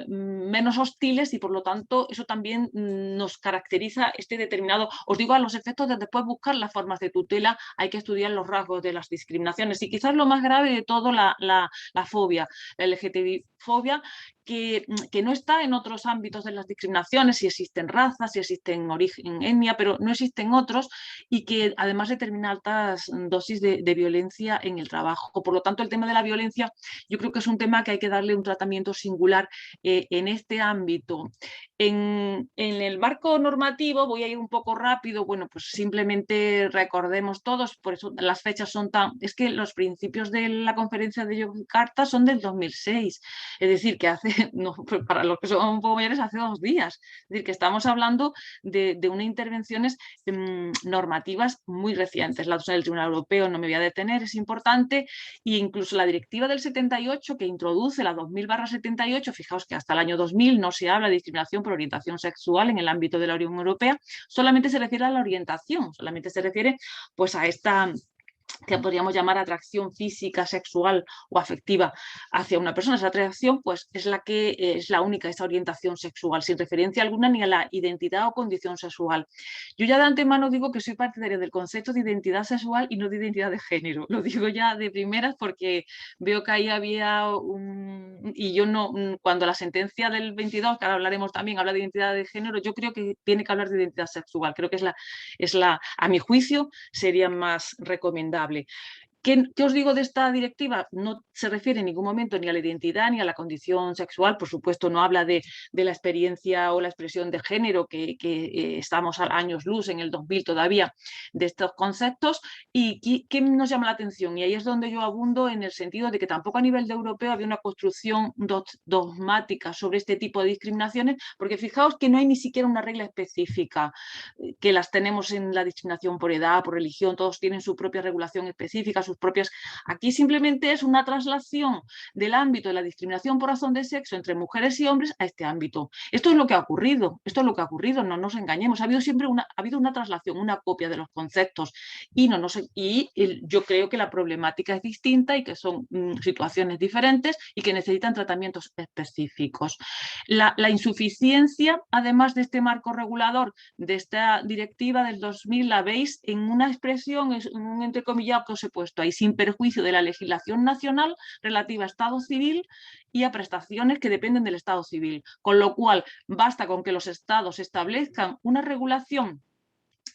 menos hostiles, y por lo tanto eso también nos caracteriza este determinado. Os digo, a los efectos de después buscar las formas de tutela hay que estudiar los rasgos de las discriminaciones, y quizás lo más grave de todo, la fobia, la LGTBI-fobia, que no está en otros ámbitos de las discriminaciones. Si existen razas, si existen origen, etnia, pero no existen otros, y que además determina altas dosis de violencia en el trabajo. Por lo tanto, el tema de la violencia yo creo que es un tema que hay que darle un tratamiento singular en este ámbito. En el marco normativo, voy a ir un poco rápido, bueno, pues simplemente recordemos todos, por eso las fechas son es que los principios de la conferencia de Yakarta son del 2006, es decir, que hace, no, para los que son un poco mayores, hace 2 días, es decir, que estamos hablando de unas intervenciones normativas muy recientes. La adopción del Tribunal Europeo, no me voy a detener, es importante, e incluso la directiva del 78, que introduce la 2000/78, fijaos que hasta el año 2000 no se habla de discriminación por orientación sexual en el ámbito de la Unión Europea, solamente se refiere a la orientación, solamente se refiere pues a esta que podríamos llamar atracción física, sexual o afectiva hacia una persona. Esa atracción pues es la que es la única, esa orientación sexual, sin referencia alguna ni a la identidad o condición sexual. Yo ya de antemano digo que soy partidaria del concepto de identidad sexual y no de identidad de género. Lo digo ya de primeras porque veo que ahí había y yo no, cuando la sentencia del 22, que ahora hablaremos también, habla de identidad de género, yo creo que tiene que hablar de identidad sexual. Creo que a mi juicio, sería más recomendable. ¿Qué os digo de esta directiva? No se refiere en ningún momento ni a la identidad ni a la condición sexual, por supuesto no habla de la experiencia o la expresión de género, que estamos a años luz en el 2000 todavía de estos conceptos. ¿Y qué nos llama la atención? Y ahí es donde yo abundo, en el sentido de que tampoco a nivel de europeo había una construcción dogmática sobre este tipo de discriminaciones, porque fijaos que no hay ni siquiera una regla específica, que las tenemos en la discriminación por edad, por religión, todos tienen su propia regulación específica, sus propias. Aquí simplemente es una traslación del ámbito de la discriminación por razón de sexo entre mujeres y hombres a este ámbito. Esto es lo que ha ocurrido, no nos engañemos. Ha habido siempre una traslación, una copia de los conceptos, y yo creo que la problemática es distinta y que son situaciones diferentes y que necesitan tratamientos específicos. La insuficiencia, además de este marco regulador, de esta directiva del 2000, la veis en una expresión, en un entrecomillado que os he puesto ahí: sin perjuicio de la legislación nacional relativa a Estado civil y a prestaciones que dependen del Estado civil. Con lo cual, basta con que los Estados establezcan una regulación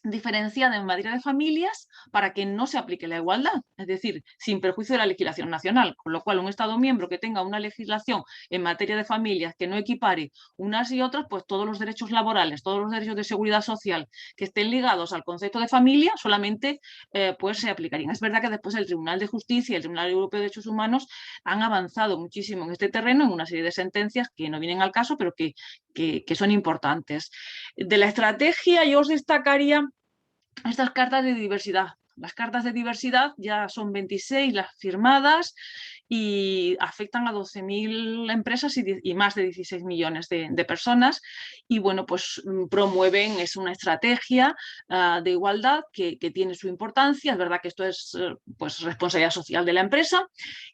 diferenciada en materia de familias para que no se aplique la igualdad, es decir, sin perjuicio de la legislación nacional, con lo cual un Estado miembro que tenga una legislación en materia de familias que no equipare unas y otras, pues todos los derechos laborales, todos los derechos de seguridad social que estén ligados al concepto de familia solamente pues se aplicarían. Es verdad que después el Tribunal de Justicia y el Tribunal Europeo de Derechos Humanos han avanzado muchísimo en este terreno, en una serie de sentencias que no vienen al caso, pero que son importantes. De la estrategia yo os destacaría estas cartas de diversidad. Las cartas de diversidad ya son 26 las firmadas, y afectan a 12.000 empresas y más de 16 millones de personas. Y bueno, pues promueven, es una estrategia de igualdad que tiene su importancia. Es verdad que esto es pues responsabilidad social de la empresa.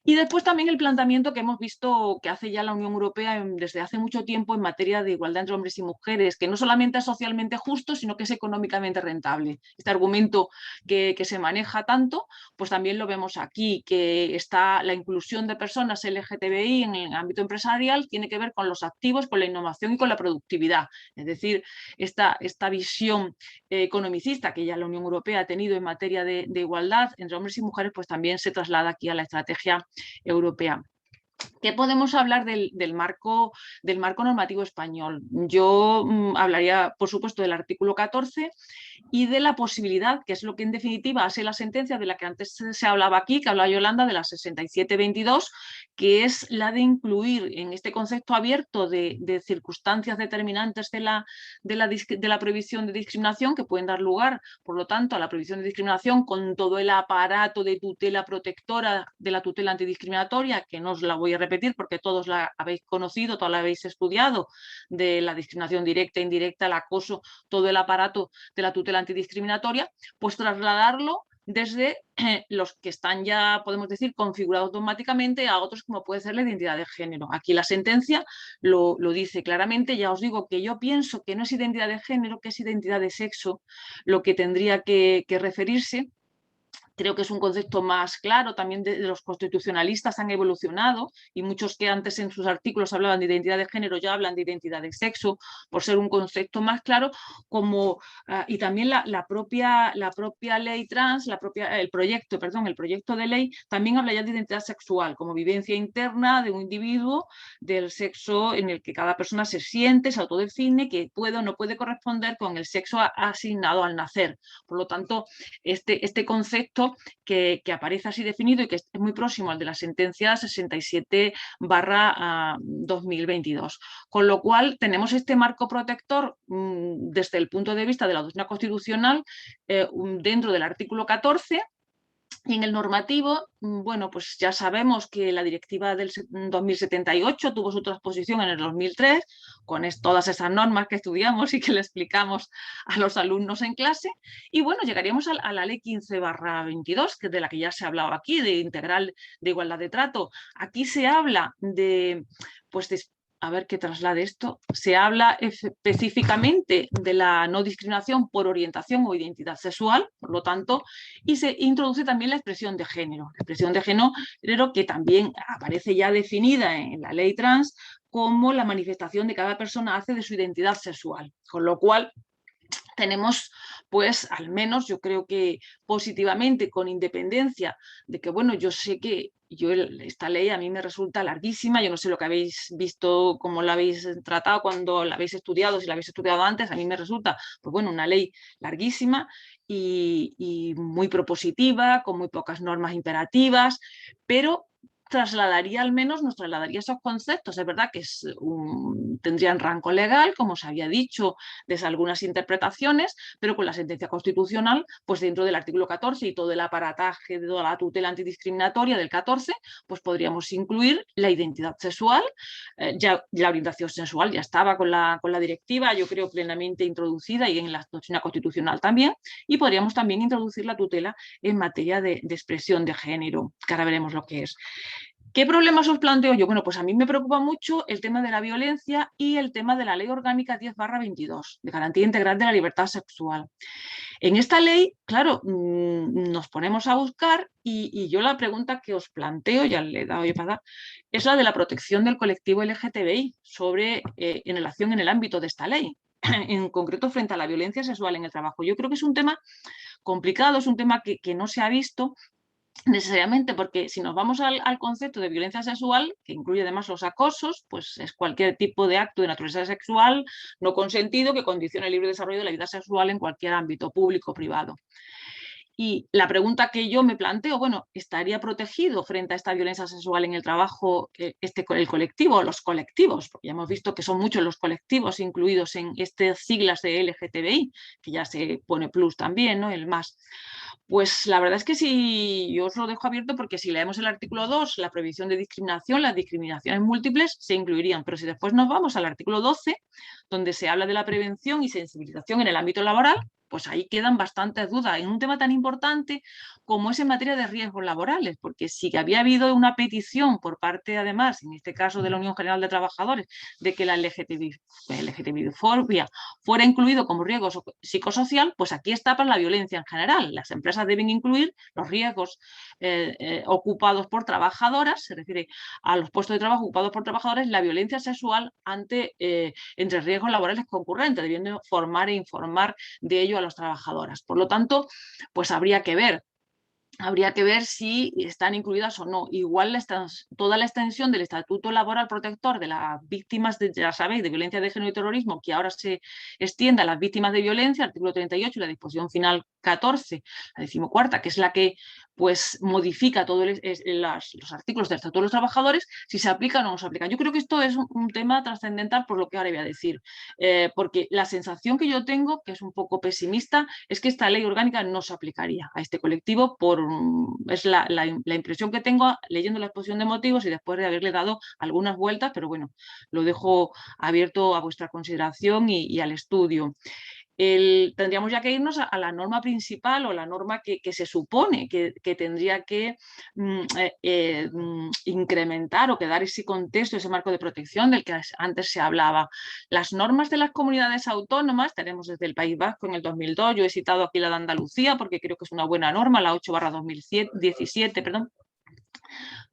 Y después también el planteamiento que hemos visto que hace ya la Unión Europea desde hace mucho tiempo en materia de igualdad entre hombres y mujeres, que no solamente es socialmente justo, sino que es económicamente rentable. Este argumento que se maneja tanto, pues también lo vemos aquí, que está la inclusión de personas LGTBI en el ámbito empresarial tiene que ver con los activos, con la innovación y con la productividad. Es decir, esta visión economicista que ya la Unión Europea ha tenido en materia de igualdad entre hombres y mujeres, pues también se traslada aquí a la estrategia europea. ¿Qué podemos hablar del marco normativo español? Yo hablaría, por supuesto, del artículo 14 y de la posibilidad, que es lo que en definitiva hace la sentencia de la que antes se hablaba aquí, que hablaba Yolanda, de la 6722, que es la de incluir en este concepto abierto de circunstancias determinantes de la prohibición de discriminación, que pueden dar lugar, por lo tanto, a la prohibición de discriminación con todo el aparato de tutela protectora de la tutela antidiscriminatoria, que no os la voy a repetir porque todos la habéis conocido, todos la habéis estudiado, de la discriminación directa, indirecta, el acoso, todo el aparato de la tutela antidiscriminatoria, pues trasladarlo desde los que están ya, podemos decir, configurados automáticamente a otros como puede ser la identidad de género. Aquí la sentencia lo dice claramente. Ya os digo que yo pienso que no es identidad de género, que es identidad de sexo lo que tendría que referirse. Creo que es un concepto más claro, también de los constitucionalistas han evolucionado y muchos que antes en sus artículos hablaban de identidad de género ya hablan de identidad de sexo, por ser un concepto más claro, y también la propia ley trans, el proyecto de ley también habla ya de identidad sexual como vivencia interna de un individuo del sexo en el que cada persona se siente, se autodefine, que puede o no puede corresponder con el sexo asignado al nacer. Por lo tanto, este concepto que aparece así definido y que es muy próximo al de la sentencia 67/2022. Con lo cual tenemos este marco protector desde el punto de vista de la doctrina constitucional dentro del artículo 14. Y en el normativo, bueno, pues ya sabemos que la directiva del 2078 tuvo su transposición en el 2003, con todas esas normas que estudiamos y que le explicamos a los alumnos en clase. Y bueno, llegaríamos a la ley 15/22, que es de la que ya se ha hablado aquí, de integral de igualdad de trato. Aquí se habla a ver qué traslade esto, se habla específicamente de la no discriminación por orientación o identidad sexual, por lo tanto, y se introduce también la expresión de género. La expresión de género que también aparece ya definida en la ley trans como la manifestación de cada persona hace de su identidad sexual, con lo cual tenemos, pues, al menos yo creo que positivamente, con independencia de que, bueno, yo sé que esta ley a mí me resulta larguísima, yo no sé lo que habéis visto, cómo la habéis tratado cuando la habéis estudiado, si la habéis estudiado antes, a mí me resulta, pues bueno, una ley larguísima y muy propositiva, con muy pocas normas imperativas, pero nos trasladaría esos conceptos. Es verdad que tendrían rango legal, como os había dicho, desde algunas interpretaciones, pero con la sentencia constitucional, pues dentro del artículo 14 y todo el aparataje de toda la tutela antidiscriminatoria del 14, pues podríamos incluir la identidad sexual, ya la orientación sexual ya estaba con la directiva, yo creo plenamente introducida y en la doctrina constitucional también, y podríamos también introducir la tutela en materia de expresión de género, que ahora veremos lo que es. ¿Qué problemas os planteo yo? Bueno, pues a mí me preocupa mucho el tema de la violencia y el tema de la Ley Orgánica 10/22, de garantía integral de la libertad sexual. En esta ley, claro, nos ponemos a buscar y yo la pregunta que os planteo, ya le he dado yo para dar, es la de la protección del colectivo LGTBI en relación en el ámbito de esta ley, en concreto frente a la violencia sexual en el trabajo. Yo creo que es un tema complicado, es un tema que no se ha visto necesariamente, porque si nos vamos al concepto de violencia sexual, que incluye además los acosos, pues es cualquier tipo de acto de naturaleza sexual no consentido que condicione el libre desarrollo de la vida sexual en cualquier ámbito público o privado. Y la pregunta que yo me planteo, bueno, ¿estaría protegido frente a esta violencia sexual en el trabajo el colectivo o los colectivos? Porque ya hemos visto que son muchos los colectivos incluidos en estas siglas de LGTBI, que ya se pone plus también, ¿no? El más. Pues la verdad es que si yo os lo dejo abierto, porque si leemos el artículo 2, la prohibición de discriminación, las discriminaciones múltiples se incluirían, pero si después nos vamos al artículo 12, donde se habla de la prevención y sensibilización en el ámbito laboral, pues ahí quedan bastantes dudas en un tema tan importante como es en materia de riesgos laborales, porque si había habido una petición por parte, además, en este caso de la Unión General de Trabajadores, de que la LGTBI-fobia fuera incluido como riesgo psicosocial, pues aquí está para la violencia en general. Las empresas deben incluir los riesgos ocupados por trabajadoras, se refiere a los puestos de trabajo ocupados por trabajadores, la violencia sexual entre riesgos laborales concurrentes, debiendo formar e informar de ello a las trabajadoras. Por lo tanto, pues habría que ver si están incluidas o no. Igual toda la extensión del Estatuto Laboral Protector de las víctimas, ya sabéis, de violencia de género y terrorismo, que ahora se extiende a las víctimas de violencia, artículo 38 y la disposición final 14, la 14ª, que es la que pues modifica todos los artículos del Estatuto de los Trabajadores, si se aplican o no se aplican. Yo creo que esto es un tema trascendental por lo que ahora voy a decir, porque la sensación que yo tengo, que es un poco pesimista, es que esta ley orgánica no se aplicaría a este colectivo. Es la impresión que tengo leyendo la exposición de motivos y después de haberle dado algunas vueltas, pero bueno, lo dejo abierto a vuestra consideración y al estudio. Tendríamos ya que irnos a la norma principal o la norma que se supone que tendría que incrementar o que dar ese contexto, ese marco de protección del que antes se hablaba. Las normas de las comunidades autónomas tenemos desde el País Vasco en el 2002, yo he citado aquí la de Andalucía porque creo que es una buena norma, la 8/2017, perdón,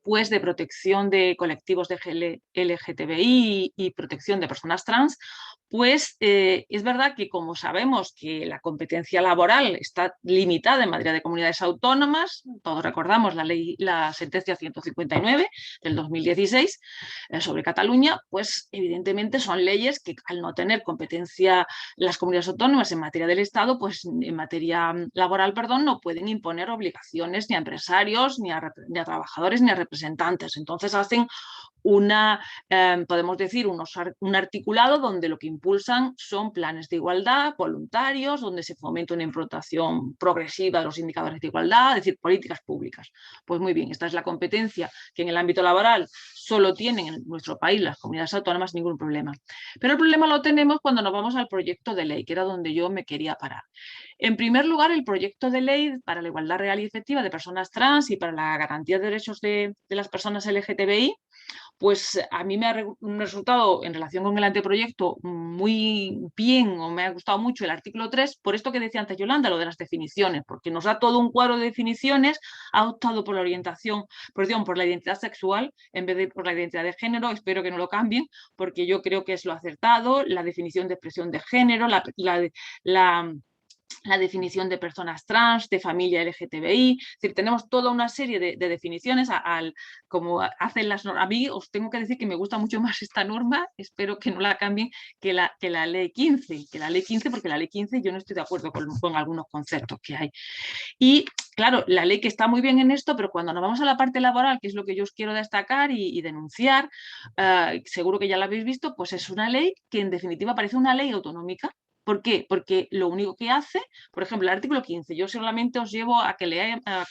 pues de protección de colectivos de LGTBI y protección de personas trans. Pues es verdad que como sabemos que la competencia laboral está limitada en materia de comunidades autónomas, todos recordamos la sentencia 159 del 2016 sobre Cataluña, pues evidentemente son leyes que al no tener competencia las comunidades autónomas en materia del Estado, pues en materia laboral, perdón, no pueden imponer obligaciones ni a empresarios, ni a trabajadores, ni a representantes. Entonces hacen podemos decir, un articulado donde lo que impulsan son planes de igualdad voluntarios, donde se fomenta una implantación progresiva de los indicadores de igualdad, es decir, políticas públicas. Pues muy bien, esta es la competencia que en el ámbito laboral solo tienen en nuestro país las comunidades autónomas, ningún problema. Pero el problema lo tenemos cuando nos vamos al proyecto de ley, que era donde yo me quería parar. En primer lugar, el proyecto de ley para la igualdad real y efectiva de personas trans y para la garantía de derechos de las personas LGTBI, pues a mí me ha resultado, en relación con el anteproyecto, muy bien, o me ha gustado mucho el artículo 3, por esto que decía antes Yolanda, lo de las definiciones, porque nos da todo un cuadro de definiciones, ha optado por la orientación, perdón, por la identidad sexual en vez de por la identidad de género. Espero que no lo cambien, porque yo creo que es lo acertado, la definición de expresión de género, la definición de personas trans, de familia LGTBI, es decir, tenemos toda una serie de definiciones como hacen las normas. A mí os tengo que decir que me gusta mucho más esta norma, espero que no la cambien, que la ley 15, porque la ley 15 yo no estoy de acuerdo con algunos conceptos que hay. Y claro, la ley que está muy bien en esto, pero cuando nos vamos a la parte laboral, que es lo que yo os quiero destacar y denunciar, seguro que ya la habéis visto, pues es una ley que en definitiva parece una ley autonómica. ¿Por qué? Porque lo único que hace, por ejemplo, el artículo 15, yo solamente os llevo a que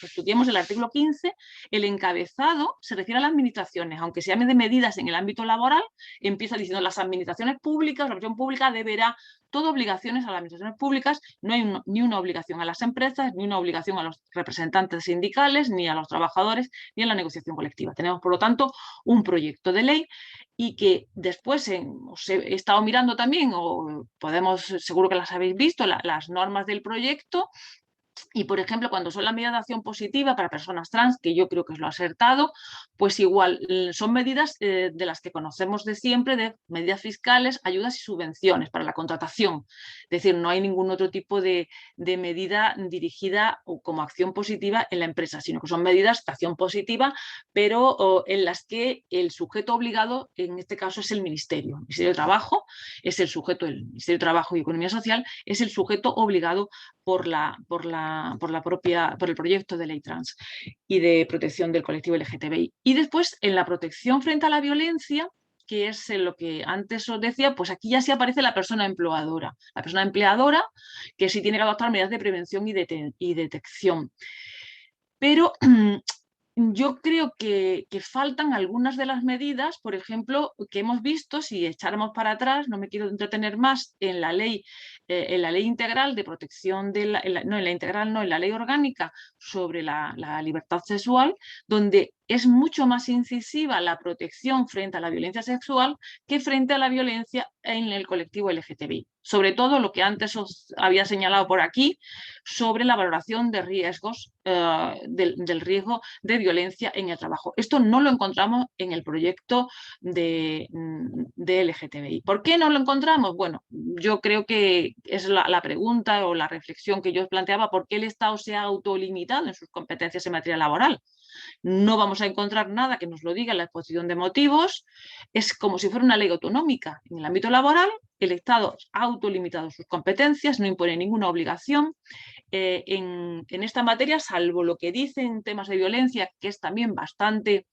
estudiemos el artículo 15, el encabezado se refiere a las administraciones, aunque se llame de medidas en el ámbito laboral, empieza diciendo las administraciones públicas, la administración pública deberá todo obligaciones a las administraciones públicas, no hay ni una obligación a las empresas, ni una obligación a los representantes sindicales, ni a los trabajadores, ni a la negociación colectiva. Tenemos, por lo tanto, un proyecto de ley y que después os he estado mirando también, o seguro que las habéis visto, las normas del proyecto. Y, por ejemplo, cuando son las medidas de acción positiva para personas trans, que yo creo que es lo acertado, pues igual son medidas de las que conocemos de siempre, de medidas fiscales, ayudas y subvenciones para la contratación. Es decir, no hay ningún otro tipo de medida dirigida o como acción positiva en la empresa, sino que son medidas de acción positiva, pero en las que el sujeto obligado, en este caso, es el Ministerio. El Ministerio de Trabajo es el sujeto, el Ministerio de Trabajo y Economía Social es el sujeto obligado por el proyecto de ley trans y de protección del colectivo LGTBI. Y después, en la protección frente a la violencia, que es lo que antes os decía, pues aquí ya sí aparece la persona empleadora. La persona empleadora que sí tiene que adoptar medidas de prevención y detección. Pero yo creo que faltan algunas de las medidas, por ejemplo, que hemos visto, si echáramos para atrás, no me quiero entretener más, en la ley integral de protección de no, en la integral no, en la ley orgánica sobre la libertad sexual, donde es mucho más incisiva la protección frente a la violencia sexual que frente a la violencia en el colectivo LGTBI. Sobre todo lo que antes os había señalado por aquí, sobre la valoración de riesgos, del riesgo de violencia en el trabajo. Esto no lo encontramos en el proyecto de LGTBI. ¿Por qué no lo encontramos? Bueno, yo creo que es la pregunta o la reflexión que yo os planteaba, ¿por qué el Estado se ha autolimitado en sus competencias en materia laboral? No vamos a encontrar nada que nos lo diga en la exposición de motivos. Es como si fuera una ley autonómica. En el ámbito laboral, el Estado ha autolimitado sus competencias, no impone ninguna obligación en esta materia, salvo lo que dice en temas de violencia, que es también bastante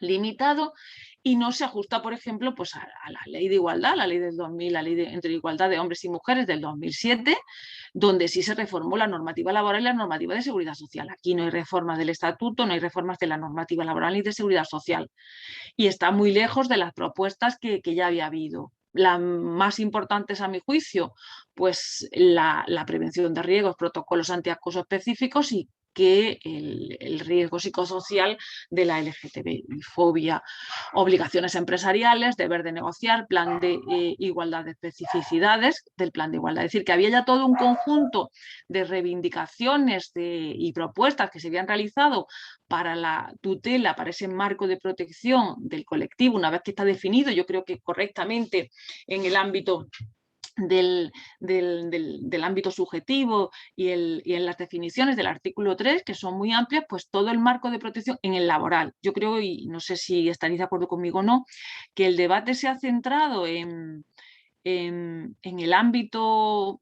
limitado, y no se ajusta, por ejemplo, pues a la ley de igualdad, la ley del 2000, la ley entre igualdad de hombres y mujeres del 2007, donde sí se reformó la normativa laboral y la normativa de seguridad social. Aquí no hay reformas del estatuto, no hay reformas de la normativa laboral ni de seguridad social. Y está muy lejos de las propuestas que ya había habido. Las más importantes, a mi juicio, pues la prevención de riesgos, protocolos antiacoso específicos y que el riesgo psicosocial de la LGTBI-fobia, obligaciones empresariales, deber de negociar, plan de igualdad de especificidades del plan de igualdad. Es decir, que había ya todo un conjunto de reivindicaciones y propuestas que se habían realizado para la tutela, para ese marco de protección del colectivo, una vez que está definido, yo creo que correctamente en el ámbito del ámbito subjetivo y en las definiciones del artículo 3, que son muy amplias, pues todo el marco de protección en el laboral. Yo creo, y no sé si estaréis de acuerdo conmigo o no, que el debate se ha centrado en el ámbito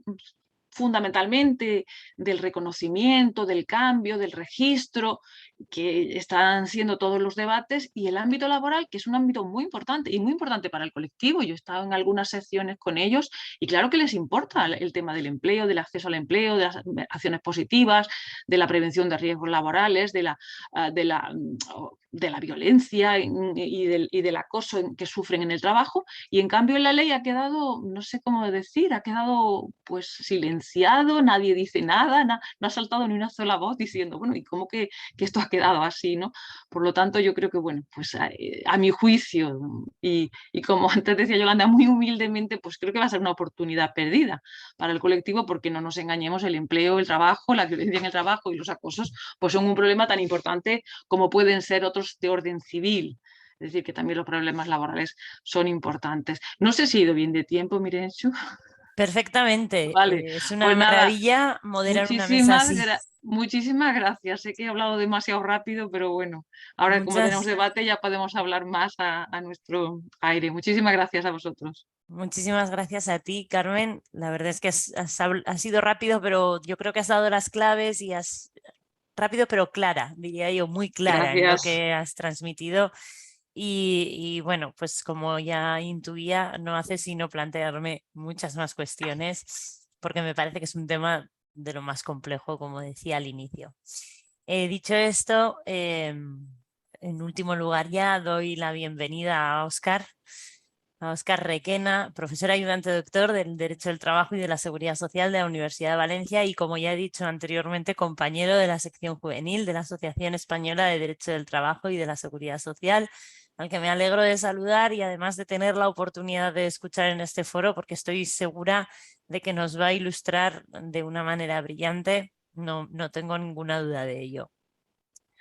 fundamentalmente del reconocimiento, del cambio, del registro, que están siendo todos los debates, y el ámbito laboral, que es un ámbito muy importante y muy importante para el colectivo. Yo he estado en algunas secciones con ellos y claro que les importa el tema del empleo, del acceso al empleo, de las acciones positivas, de la prevención de riesgos laborales, de la violencia y del acoso que sufren en el trabajo, y en cambio en la ley ha quedado, no sé cómo decir, ha quedado pues silenciado, nadie dice nada, no ha saltado ni una sola voz diciendo, bueno, ¿y cómo que esto ha quedado así, ¿no? Por lo tanto, yo creo que, bueno, pues a mi juicio, y como antes decía Yolanda, muy humildemente, pues creo que va a ser una oportunidad perdida para el colectivo, porque no nos engañemos, el empleo, el trabajo, la violencia en el trabajo y los acosos, pues son un problema tan importante como pueden ser otros de orden civil. Es decir, que también los problemas laborales son importantes. No sé si he ido bien de tiempo, Mirenchu. Perfectamente. Vale, Es una pues nada, maravilla moderar una mesa así. muchísimas gracias. Sé que he hablado demasiado rápido, pero bueno, ahora como tenemos Muchas, debate ya podemos hablar más a nuestro aire. Muchísimas gracias a vosotros. muchísimas gracias a ti, Carmen. La verdad es que has sido rápido, pero yo creo que has dado las claves y has rápido pero clara, diría yo, muy clara en lo Gracias. que has transmitido. Y bueno, pues como ya intuía, no hace sino plantearme muchas más cuestiones, porque me parece que es un tema de lo más complejo, como decía al inicio. Dicho esto, en último lugar ya doy la bienvenida a Óscar Requena, profesor ayudante doctor del Derecho del Trabajo y de la Seguridad Social de la Universidad de Valencia y, como ya he dicho anteriormente, compañero de la sección juvenil de la Asociación Española de Derecho del Trabajo y de la Seguridad Social, al que me alegro de saludar y además de tener la oportunidad de escuchar en este foro, porque estoy segura de que nos va a ilustrar de una manera brillante. No tengo ninguna duda de ello.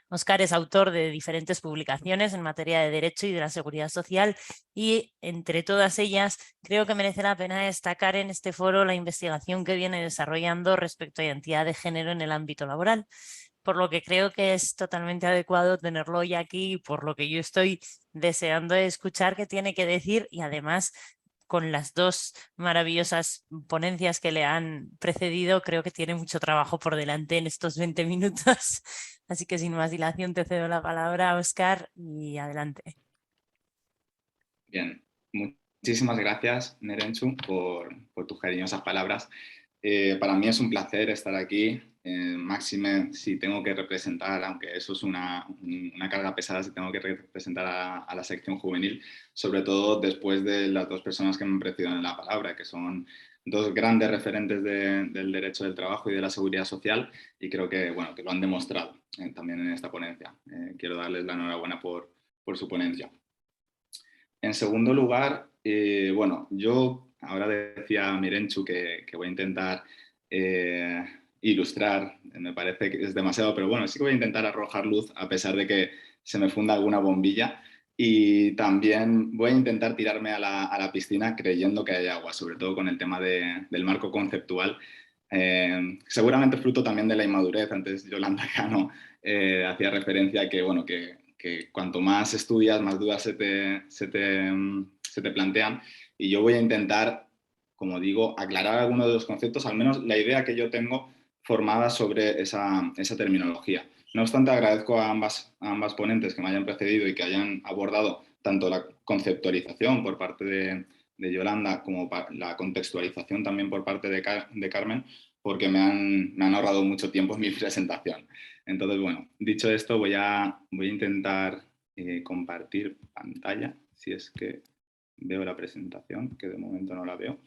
Óscar es autor de diferentes publicaciones en materia de derecho y de la seguridad social y, entre todas ellas, creo que merece la pena destacar en este foro la investigación que viene desarrollando respecto a identidad de género en el ámbito laboral, por lo que creo que es totalmente adecuado tenerlo hoy aquí y por lo que yo estoy deseando escuchar qué tiene que decir, y además con las dos maravillosas ponencias que le han precedido, creo que tiene mucho trabajo por delante en estos 20 minutos. Así que sin más dilación te cedo la palabra, Óscar, y adelante. Bien, muchísimas gracias, Nerenchu, por tus cariñosas palabras. Para mí es un placer estar aquí, máxime si tengo que representar, aunque eso es una carga pesada, si tengo que representar a la sección juvenil, sobre todo después de las dos personas que me han precedido en la palabra, que son dos grandes referentes del derecho del trabajo y de la seguridad social, y creo que, bueno, que lo han demostrado también en esta ponencia. Quiero darles la enhorabuena por su ponencia. En segundo lugar, bueno, yo ahora decía a Mirenchu que voy a intentar ilustrar, me parece que es demasiado, pero bueno, sí que voy a intentar arrojar luz a pesar de que se me funda alguna bombilla, y también voy a intentar tirarme a la piscina creyendo que hay agua, sobre todo con el tema del marco conceptual. Seguramente fruto también de la inmadurez. Antes Yolanda Cano hacía referencia a que, bueno, que cuanto más estudias, más dudas se te plantean, y yo voy a intentar, como digo, aclarar algunos de los conceptos, al menos la idea que yo tengo formada sobre esa terminología. No obstante, agradezco a ambas ponentes que me hayan precedido y que hayan abordado tanto la conceptualización por parte de Yolanda como la contextualización también por parte de Carmen, porque me han ahorrado mucho tiempo en mi presentación. Entonces, bueno, dicho esto, voy a intentar compartir pantalla, si es que veo la presentación, que de momento no la veo.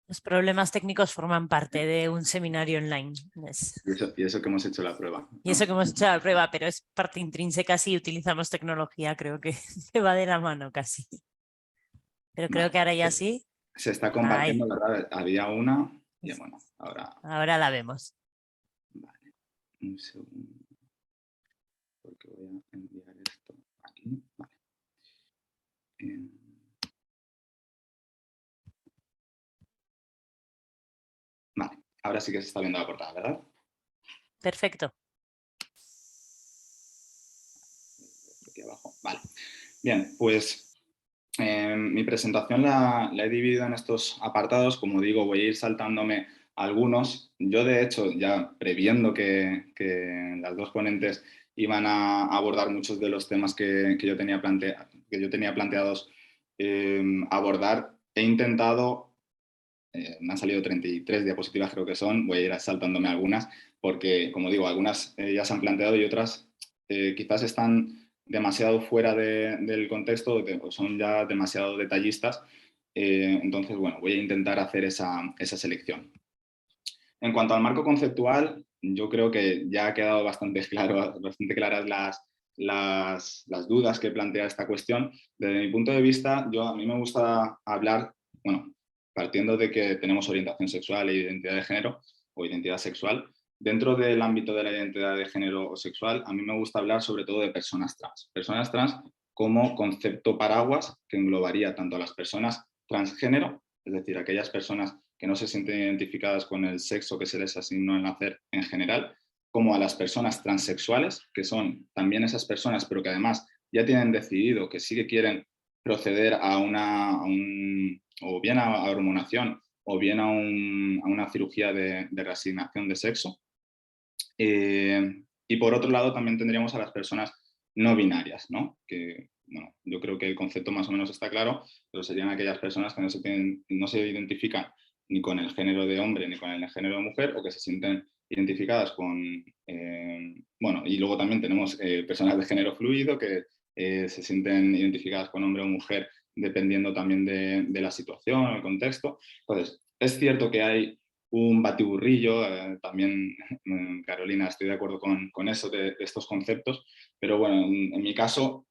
Los problemas técnicos forman parte de un seminario online. Y eso que hemos hecho la prueba, ¿no? Y eso que hemos hecho la prueba, pero es parte intrínseca si utilizamos tecnología, creo que se va de la mano casi. Pero creo que ahora ya sí. Se está compartiendo, ¿verdad? Había una y bueno, ahora la vemos. Vale, un segundo, porque voy a enviar esto aquí. Vale. Vale, ahora sí que se está viendo la portada, ¿verdad? Perfecto. Aquí abajo. Vale. Bien, pues mi presentación la he dividido en estos apartados. Como digo, voy a ir saltándome algunos. Yo, de hecho, ya previendo que las dos ponentes iban a abordar muchos de los temas que yo tenía planteados abordar, he intentado, me han salido 33 diapositivas creo que son, voy a ir saltándome algunas, porque, como digo, algunas ya se han planteado y otras quizás están demasiado fuera del contexto o son ya demasiado detallistas. Entonces, bueno, voy a intentar hacer esa selección. En cuanto al marco conceptual, yo creo que ya ha quedado bastante claras las dudas que plantea esta cuestión. Desde mi punto de vista, a mí me gusta hablar, bueno, partiendo de que tenemos orientación sexual e identidad de género o identidad sexual. Dentro del ámbito de la identidad de género o sexual, a mí me gusta hablar sobre todo de personas trans. Personas trans como concepto paraguas que englobaría tanto a las personas transgénero, es decir, aquellas personas que no se sienten identificadas con el sexo que se les asignó al nacer en general, como a las personas transexuales, que son también esas personas, pero que además ya tienen decidido que sí que quieren proceder o bien a hormonación o bien a una cirugía de reasignación de sexo. Y por otro lado también tendríamos a las personas no binarias, ¿no? Que, bueno, yo creo que el concepto más o menos está claro, pero serían aquellas personas que no se identifican ni con el género de hombre ni con el género de mujer, o que se sienten identificadas con... bueno, y luego también tenemos personas de género fluido que se sienten identificadas con hombre o mujer dependiendo también de la situación o el contexto. Entonces, es cierto que hay un batiburrillo, también Carolina, estoy de acuerdo con eso de estos conceptos, pero bueno, en mi caso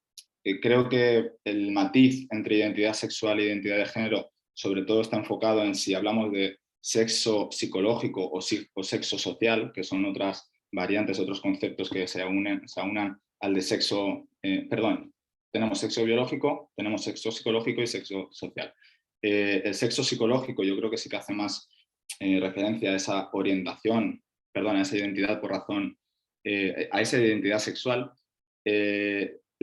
creo que el matiz entre identidad sexual e identidad de género sobre todo está enfocado en si hablamos de sexo psicológico o sexo social, que son otras variantes, otros conceptos que se aunan al de sexo, perdón, tenemos sexo biológico, tenemos sexo psicológico y sexo social. El sexo psicológico yo creo que sí que hace más referencia a esa orientación, perdón, a esa identidad por razón, a esa identidad sexual.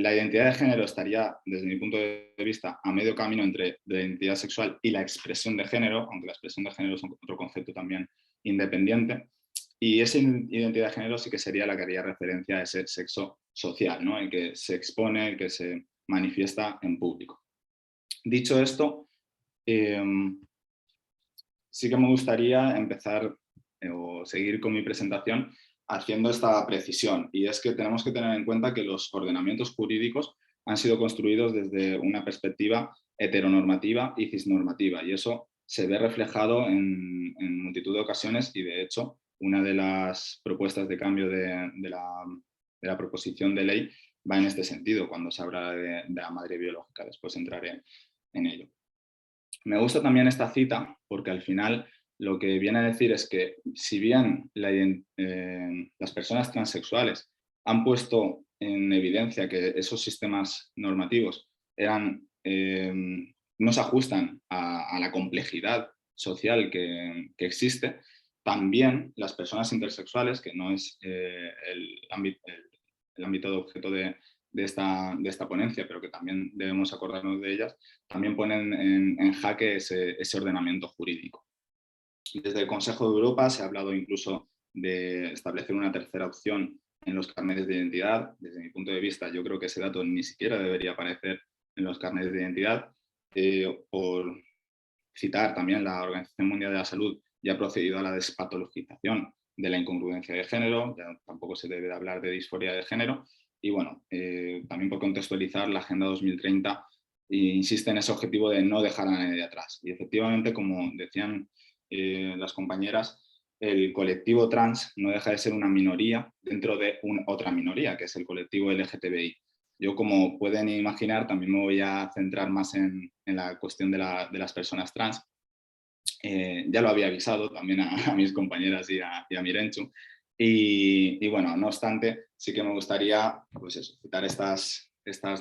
La identidad de género estaría, desde mi punto de vista, a medio camino entre la identidad sexual y la expresión de género, aunque la expresión de género es otro concepto también independiente. Y esa identidad de género sí que sería la que haría referencia a ese sexo social, ¿no? El que se expone, el que se manifiesta en público. Dicho esto, sí que me gustaría empezar o seguir con mi presentación haciendo esta precisión, y es que tenemos que tener en cuenta que los ordenamientos jurídicos han sido construidos desde una perspectiva heteronormativa y cisnormativa, y eso se ve reflejado en multitud de ocasiones, y de hecho una de las propuestas de cambio de la proposición de ley va en este sentido, cuando se habla de la madre biológica. Después entraré en ello. Me gusta también esta cita porque al final lo que viene a decir es que si bien las personas transexuales han puesto en evidencia que esos sistemas normativos no se ajustan a la complejidad social que existe, también las personas intersexuales, que no es el ámbito de objeto de esta ponencia, pero que también debemos acordarnos de ellas, también ponen en jaque ese ordenamiento jurídico. Desde el Consejo de Europa se ha hablado incluso de establecer una tercera opción en los carnets de identidad. Desde mi punto de vista, yo creo que ese dato ni siquiera debería aparecer en los carnets de identidad. Por citar también, la Organización Mundial de la Salud ya ha procedido a la despatologización de la incongruencia de género, ya tampoco se debe hablar de disforia de género. Y bueno, también por contextualizar, la Agenda 2030 insiste en ese objetivo de no dejar a nadie atrás. Y efectivamente, como decían las compañeras, el colectivo trans no deja de ser una minoría dentro de otra minoría, que es el colectivo LGTBI. Yo, como pueden imaginar, también me voy a centrar más en la cuestión de las personas trans. Ya lo había avisado también a mis compañeras y a Mirenchu. Y bueno, no obstante, sí que me gustaría pues eso, citar estas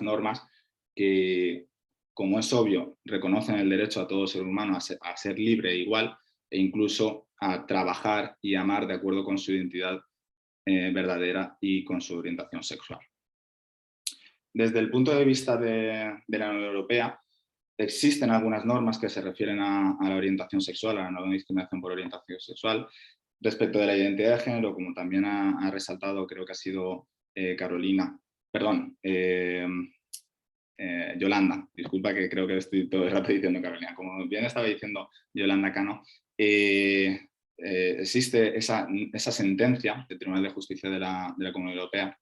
normas que, como es obvio, reconocen el derecho a todo ser humano a ser libre e igual, e incluso a trabajar y amar de acuerdo con su identidad verdadera y con su orientación sexual. Desde el punto de vista de la Unión Europea, existen algunas normas que se refieren a la orientación sexual, a la no discriminación por orientación sexual. Respecto de la identidad de género, como también ha resaltado, creo que ha sido Yolanda, disculpa que creo que estoy todo el rato diciendo Carolina, como bien estaba diciendo Yolanda Cano, existe esa sentencia del Tribunal de Justicia de la Comunidad Europea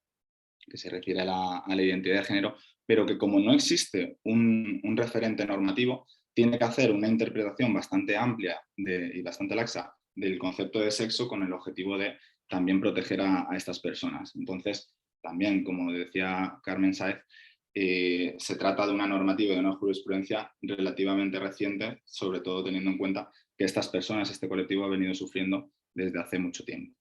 que se refiere a la identidad de género, pero que como no existe un referente normativo, tiene que hacer una interpretación bastante amplia y bastante laxa del concepto de sexo con el objetivo de también proteger a estas personas. Entonces, también, como decía Carmen Sáez, se trata de una normativa, de una jurisprudencia relativamente reciente, sobre todo teniendo en cuenta que estas personas, este colectivo, ha venido sufriendo desde hace mucho tiempo.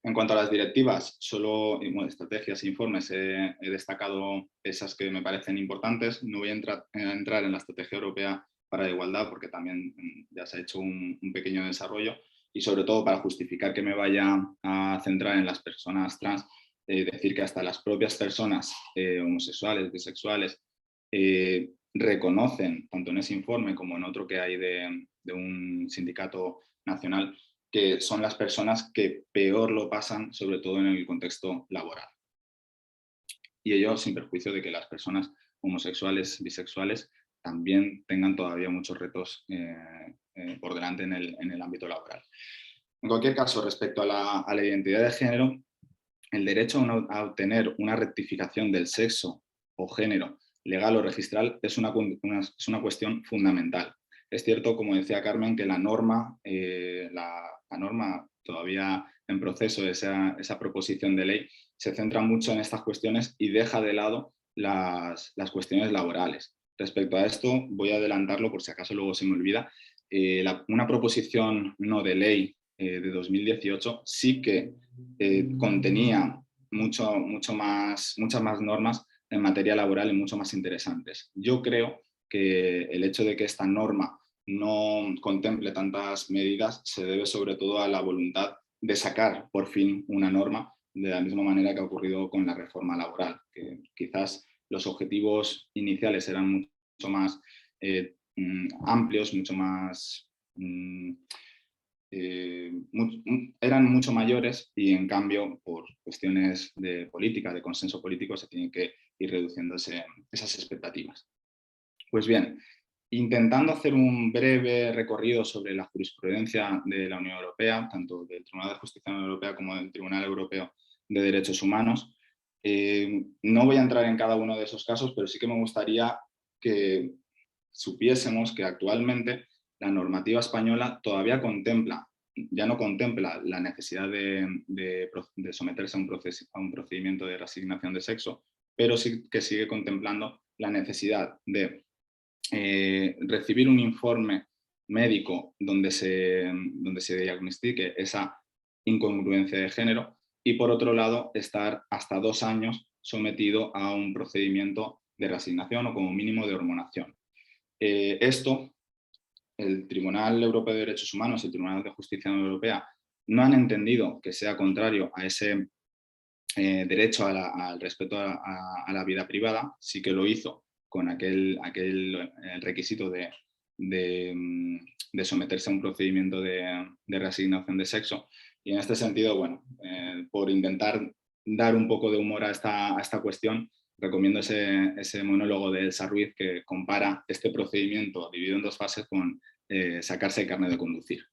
En cuanto a las directivas, solo estrategias e informes, he destacado esas que me parecen importantes. No voy a entrar en la estrategia europea para la igualdad porque también ya se ha hecho un pequeño desarrollo, y sobre todo para justificar que me vaya a centrar en las personas trans, decir que hasta las propias personas homosexuales, bisexuales, reconocen, tanto en ese informe como en otro que hay de un sindicato nacional, que son las personas que peor lo pasan, sobre todo en el contexto laboral. Y ello sin perjuicio de que las personas homosexuales, bisexuales, también tengan todavía muchos retos por delante en el ámbito laboral. En cualquier caso, respecto a la identidad de género, el derecho a obtener una rectificación del sexo o género legal o registral es una cuestión fundamental. Es cierto, como decía Carmen, que la norma todavía en proceso, esa proposición de ley, se centra mucho en estas cuestiones y deja de lado las cuestiones laborales. Respecto a esto, voy a adelantarlo por si acaso luego se me olvida. Una proposición no de ley de 2018 sí que contenía muchas más normas en materia laboral y mucho más interesantes. Yo creo que el hecho de que esta norma no contemple tantas medidas se debe sobre todo a la voluntad de sacar por fin una norma de la misma manera que ha ocurrido con la reforma laboral, que quizás los objetivos iniciales eran mucho más amplios, mucho más... eran mucho mayores y en cambio por cuestiones de política, de consenso político, se tienen que ir reduciendo esas expectativas. Pues bien, intentando hacer un breve recorrido sobre la jurisprudencia de la Unión Europea, tanto del Tribunal de Justicia de la Unión Europea como del Tribunal Europeo de Derechos Humanos, no voy a entrar en cada uno de esos casos, pero sí que me gustaría que supiésemos que actualmente la normativa española todavía ya no contempla la necesidad de someterse a un procedimiento de reasignación de sexo, pero sí que sigue contemplando la necesidad de recibir un informe médico donde se diagnostique esa incongruencia de género y, por otro lado, estar hasta 2 años sometido a un procedimiento de reasignación o como mínimo de hormonación. Esto, el Tribunal Europeo de Derechos Humanos y el Tribunal de Justicia de la Unión Europea no han entendido que sea contrario a ese derecho al respeto a la vida privada. Sí que lo hizo con aquel requisito de someterse a un procedimiento de reasignación de sexo. Y en este sentido, bueno, por intentar dar un poco de humor a esta cuestión, recomiendo ese monólogo de Elsa Ruiz que compara este procedimiento dividido en 2 fases con sacarse el carnet de conducir.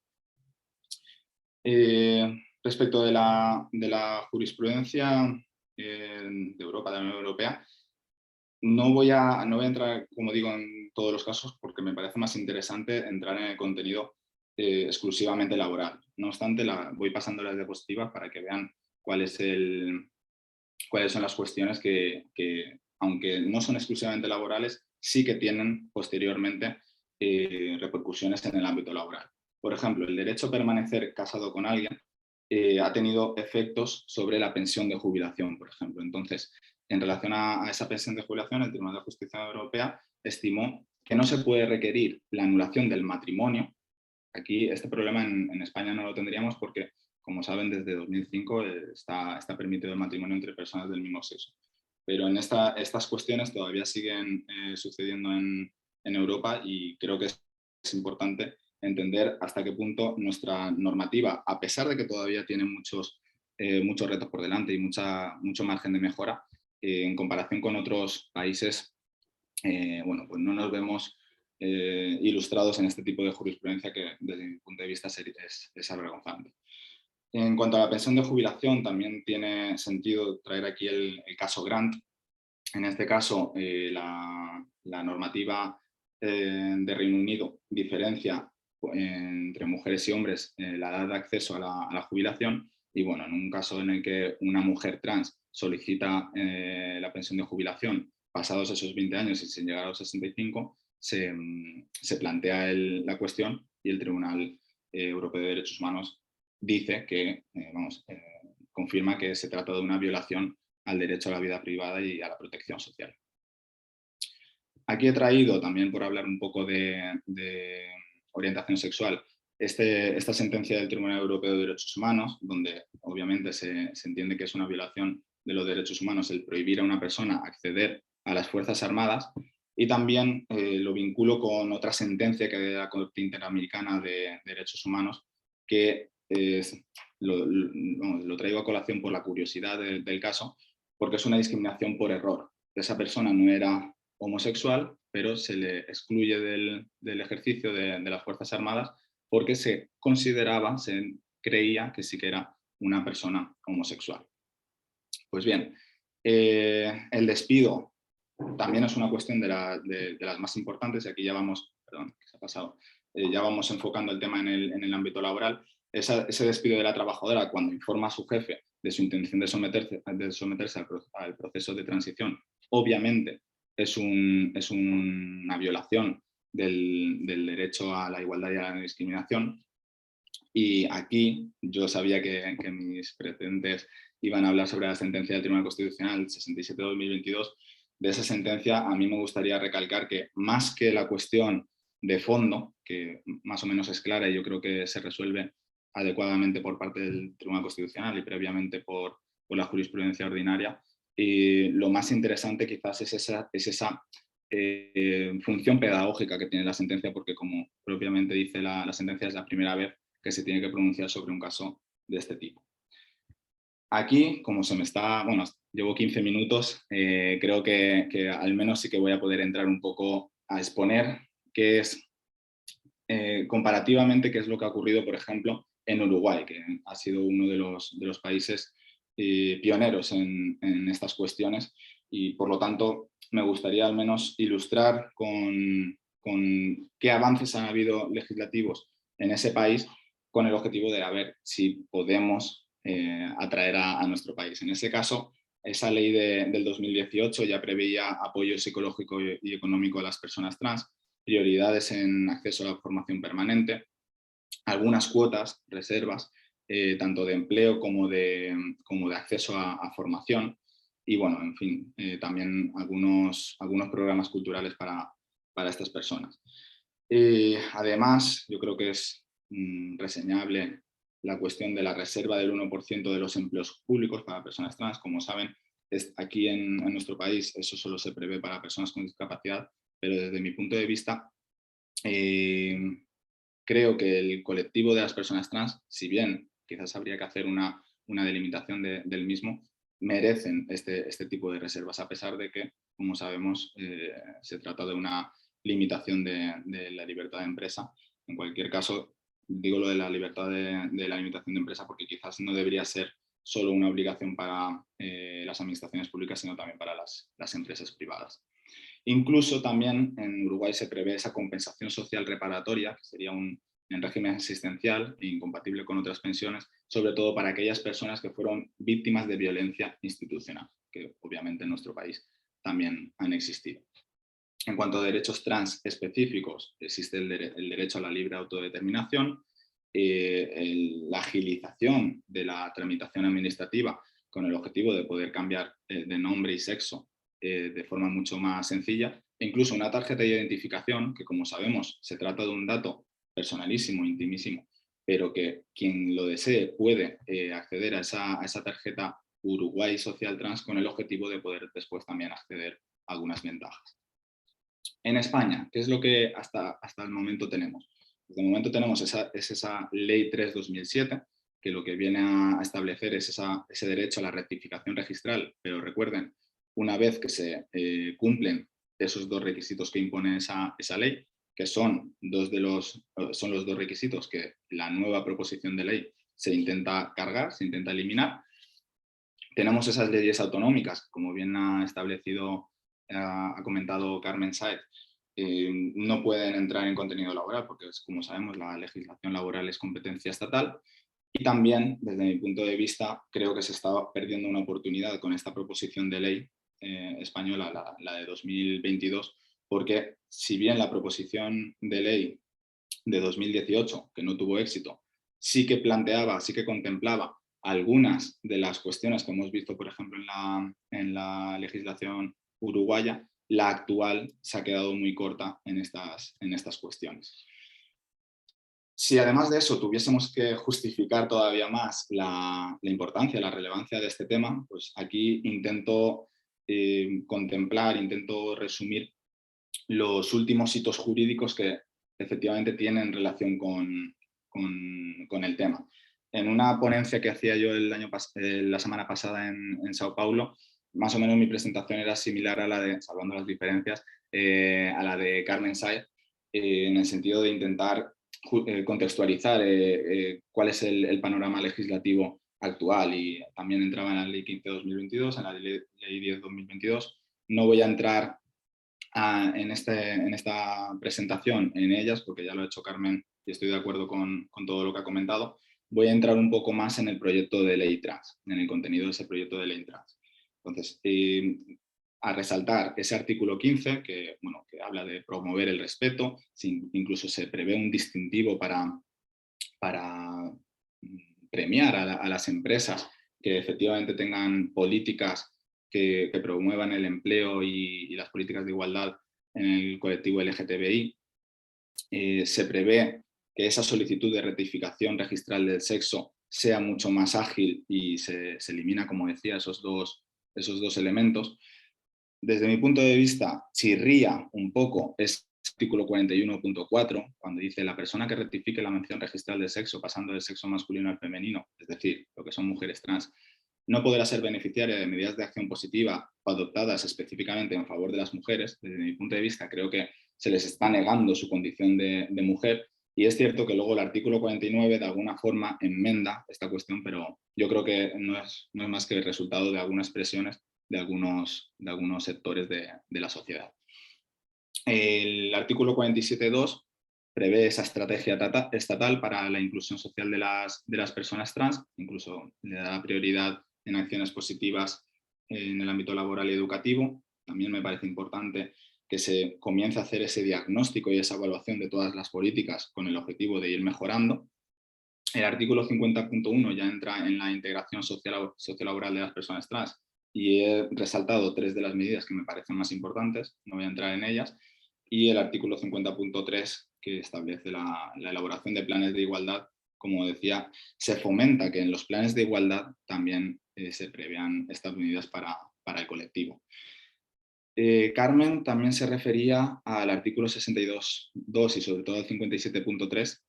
Respecto de la jurisprudencia de Europa, de la Unión Europea, no voy a entrar, como digo, en todos los casos porque me parece más interesante entrar en el contenido exclusivamente laboral. No obstante, voy pasando las diapositivas para que vean cuáles son las cuestiones que, aunque no son exclusivamente laborales, sí que tienen posteriormente repercusiones en el ámbito laboral. Por ejemplo, el derecho a permanecer casado con alguien ha tenido efectos sobre la pensión de jubilación, por ejemplo. Entonces, en relación a esa pensión de jubilación, el Tribunal de Justicia Europea estimó que no se puede requerir la anulación del matrimonio. Aquí este problema en España no lo tendríamos porque, como saben, desde 2005 está permitido el matrimonio entre personas del mismo sexo. Pero en estas cuestiones todavía siguen sucediendo en Europa y creo que es importante entender hasta qué punto nuestra normativa, a pesar de que todavía tiene muchos retos por delante y mucho margen de mejora, en comparación con otros países, bueno, pues no nos vemos ilustrados en este tipo de jurisprudencia que desde mi punto de vista es avergonzante. En cuanto a la pensión de jubilación, también tiene sentido traer aquí el caso Grant. En este caso, la normativa de Reino Unido diferencia entre mujeres y hombres la edad de acceso a la jubilación y, bueno, en un caso en el que una mujer trans solicita la pensión de jubilación pasados esos 20 años y sin llegar a los 65, se plantea la cuestión y el Tribunal Europeo de Derechos Humanos dice que, confirma que se trata de una violación al derecho a la vida privada y a la protección social. Aquí he traído, también por hablar un poco de orientación sexual, esta sentencia del Tribunal Europeo de Derechos Humanos, donde obviamente se entiende que es una violación de los derechos humanos el prohibir a una persona acceder a las Fuerzas Armadas, y también lo vinculo con otra sentencia que hay de la Corte Interamericana de Derechos Humanos, que lo traigo a colación por la curiosidad del caso, porque es una discriminación por error. Esa persona no era homosexual, pero se le excluye del ejercicio de las Fuerzas Armadas porque se creía que sí que era una persona homosexual. Pues bien, el despido también es una cuestión de las más importantes, y aquí ya vamos, perdón, que se ha pasado, ya vamos enfocando el tema en el ámbito laboral. Ese despido de la trabajadora cuando informa a su jefe de su intención de someterse al proceso de transición, obviamente es una violación del derecho a la igualdad y a la no discriminación. Y aquí yo sabía que mis precedentes iban a hablar sobre la sentencia del Tribunal Constitucional 67/2022. De esa sentencia a mí me gustaría recalcar que más que la cuestión de fondo, que más o menos es clara y yo creo que se resuelve adecuadamente por parte del Tribunal Constitucional y previamente por por la jurisprudencia ordinaria. Y lo más interesante quizás es esa función pedagógica que tiene la sentencia, porque como propiamente dice la sentencia, es la primera vez que se tiene que pronunciar sobre un caso de este tipo. Aquí, como se me está, bueno, llevo 15 minutos, creo que al menos sí que voy a poder entrar un poco a exponer qué es, comparativamente, qué es lo que ha ocurrido, por ejemplo, en Uruguay, que ha sido uno de los países pioneros en estas cuestiones, y por lo tanto me gustaría al menos ilustrar con qué avances han habido legislativos en ese país, con el objetivo de ver si podemos atraer a nuestro país. En ese caso, esa ley del 2018 ya preveía apoyo psicológico y económico a las personas trans, prioridades en acceso a la formación permanente, algunas cuotas, reservas, tanto de empleo como de acceso a formación, y bueno, en fin, también algunos programas culturales para estas personas. Además, yo creo que es reseñable la cuestión de la reserva del 1% de los empleos públicos para personas trans. Como saben, aquí en nuestro país eso solo se prevé para personas con discapacidad, pero desde mi punto de vista creo que el colectivo de las personas trans, si bien quizás habría que hacer una delimitación del mismo, merecen este tipo de reservas, a pesar de que, como sabemos, se trata de una limitación de la libertad de empresa. En cualquier caso, digo lo de la libertad de la limitación de empresa porque quizás no debería ser solo una obligación para las administraciones públicas, sino también para las empresas privadas. Incluso también en Uruguay se prevé esa compensación social reparatoria, que sería en régimen asistencial e incompatible con otras pensiones, sobre todo para aquellas personas que fueron víctimas de violencia institucional, que obviamente en nuestro país también han existido. En cuanto a derechos trans específicos, existe el derecho a la libre autodeterminación, la agilización de la tramitación administrativa con el objetivo de poder cambiar de nombre y sexo de forma mucho más sencilla, e incluso una tarjeta de identificación, que como sabemos se trata de un dato personalísimo, intimísimo, pero que quien lo desee puede acceder a esa tarjeta Uruguay Social Trans con el objetivo de poder después también acceder a algunas ventajas. En España, ¿qué es lo que hasta el momento tenemos? Desde el momento tenemos esa Ley 3/2007, que lo que viene a establecer es ese derecho a la rectificación registral, pero recuerden, una vez que se cumplen esos dos requisitos que impone esa ley, que son los dos requisitos que la nueva proposición de ley se intenta cargar, se intenta eliminar. Tenemos esas leyes autonómicas, como bien ha comentado Carmen Sáez, no pueden entrar en contenido laboral porque, como sabemos, la legislación laboral es competencia estatal. Y también, desde mi punto de vista, creo que se está perdiendo una oportunidad con esta proposición de ley española, la de 2022, porque si bien la proposición de ley de 2018, que no tuvo éxito, sí que contemplaba algunas de las cuestiones que hemos visto, por ejemplo, en la legislación uruguaya, la actual se ha quedado muy corta en estas cuestiones. Si además de eso tuviésemos que justificar todavía más la importancia, la relevancia de este tema, pues aquí intento contemplar, intento resumir los últimos hitos jurídicos que efectivamente tienen relación con el tema. En una ponencia que hacía yo la semana pasada en Sao Paulo, más o menos mi presentación era similar a la de, salvando las diferencias, a la de Carmen Sáez, en el sentido de intentar contextualizar cuál es el panorama legislativo actual, y también entraba en la Ley 15/2022, en la Ley 10/2022. No voy a entrar en esta presentación en ellas, porque ya lo ha hecho Carmen y estoy de acuerdo con todo lo que ha comentado. Voy a entrar un poco más en el proyecto de ley trans, en el contenido de ese proyecto de ley trans. Entonces, a resaltar ese artículo 15, que habla de promover el respeto, incluso se prevé un distintivo para premiar a las empresas que efectivamente tengan políticas que promuevan el empleo y las políticas de igualdad en el colectivo LGTBI. Se prevé que esa solicitud de rectificación registral del sexo sea mucho más ágil y se elimina, como decía, esos dos elementos. Desde mi punto de vista, chirría un poco ese artículo 41.4, cuando dice la persona que rectifique la mención registral de sexo pasando del sexo masculino al femenino, es decir, lo que son mujeres trans, no podrá ser beneficiaria de medidas de acción positiva adoptadas específicamente en favor de las mujeres. Desde mi punto de vista, creo que se les está negando su condición de mujer, y es cierto que luego el artículo 49 de alguna forma enmenda esta cuestión, pero yo creo que no es más que el resultado de algunas presiones de algunos sectores de la sociedad. El artículo 47.2 prevé esa estrategia estatal para la inclusión social de las personas trans, incluso le da prioridad en acciones positivas en el ámbito laboral y educativo. También me parece importante que se comience a hacer ese diagnóstico y esa evaluación de todas las políticas con el objetivo de ir mejorando. El artículo 50.1 ya entra en la integración sociolaboral de las personas trans, y he resaltado 3 de las medidas que me parecen más importantes, no voy a entrar en ellas. Y el artículo 50.3, que establece la elaboración de planes de igualdad. Como decía, se fomenta que en los planes de igualdad también se prevean estas medidas para el colectivo. Carmen también se refería al artículo 62.2 y sobre todo al 57.3.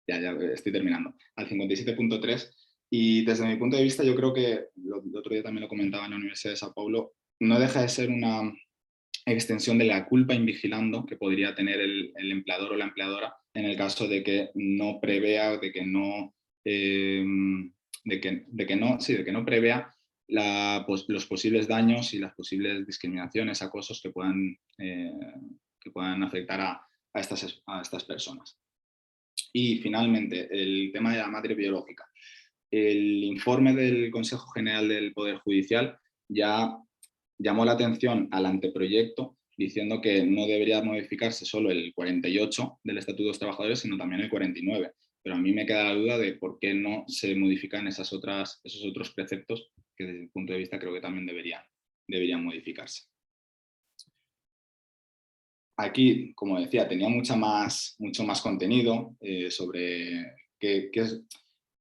Ya estoy terminando. Al 57.3. Y desde mi punto de vista, yo creo que, el otro día también lo comentaba en la Universidad de Sao Paulo, no deja de ser una extensión de la culpa invigilando que podría tener el empleador o la empleadora en el caso de que no prevea, de que no prevea los posibles daños y las posibles discriminaciones, acosos que puedan afectar a estas personas. Y finalmente, el tema de la madre biológica. El informe del Consejo General del Poder Judicial ya llamó la atención al anteproyecto diciendo que no debería modificarse solo el 48 del Estatuto de los Trabajadores, sino también el 49. Pero a mí me queda la duda de por qué no se modifican esos otros preceptos que desde mi punto de vista creo que también deberían modificarse. Aquí, como decía, tenía mucho más contenido sobre qué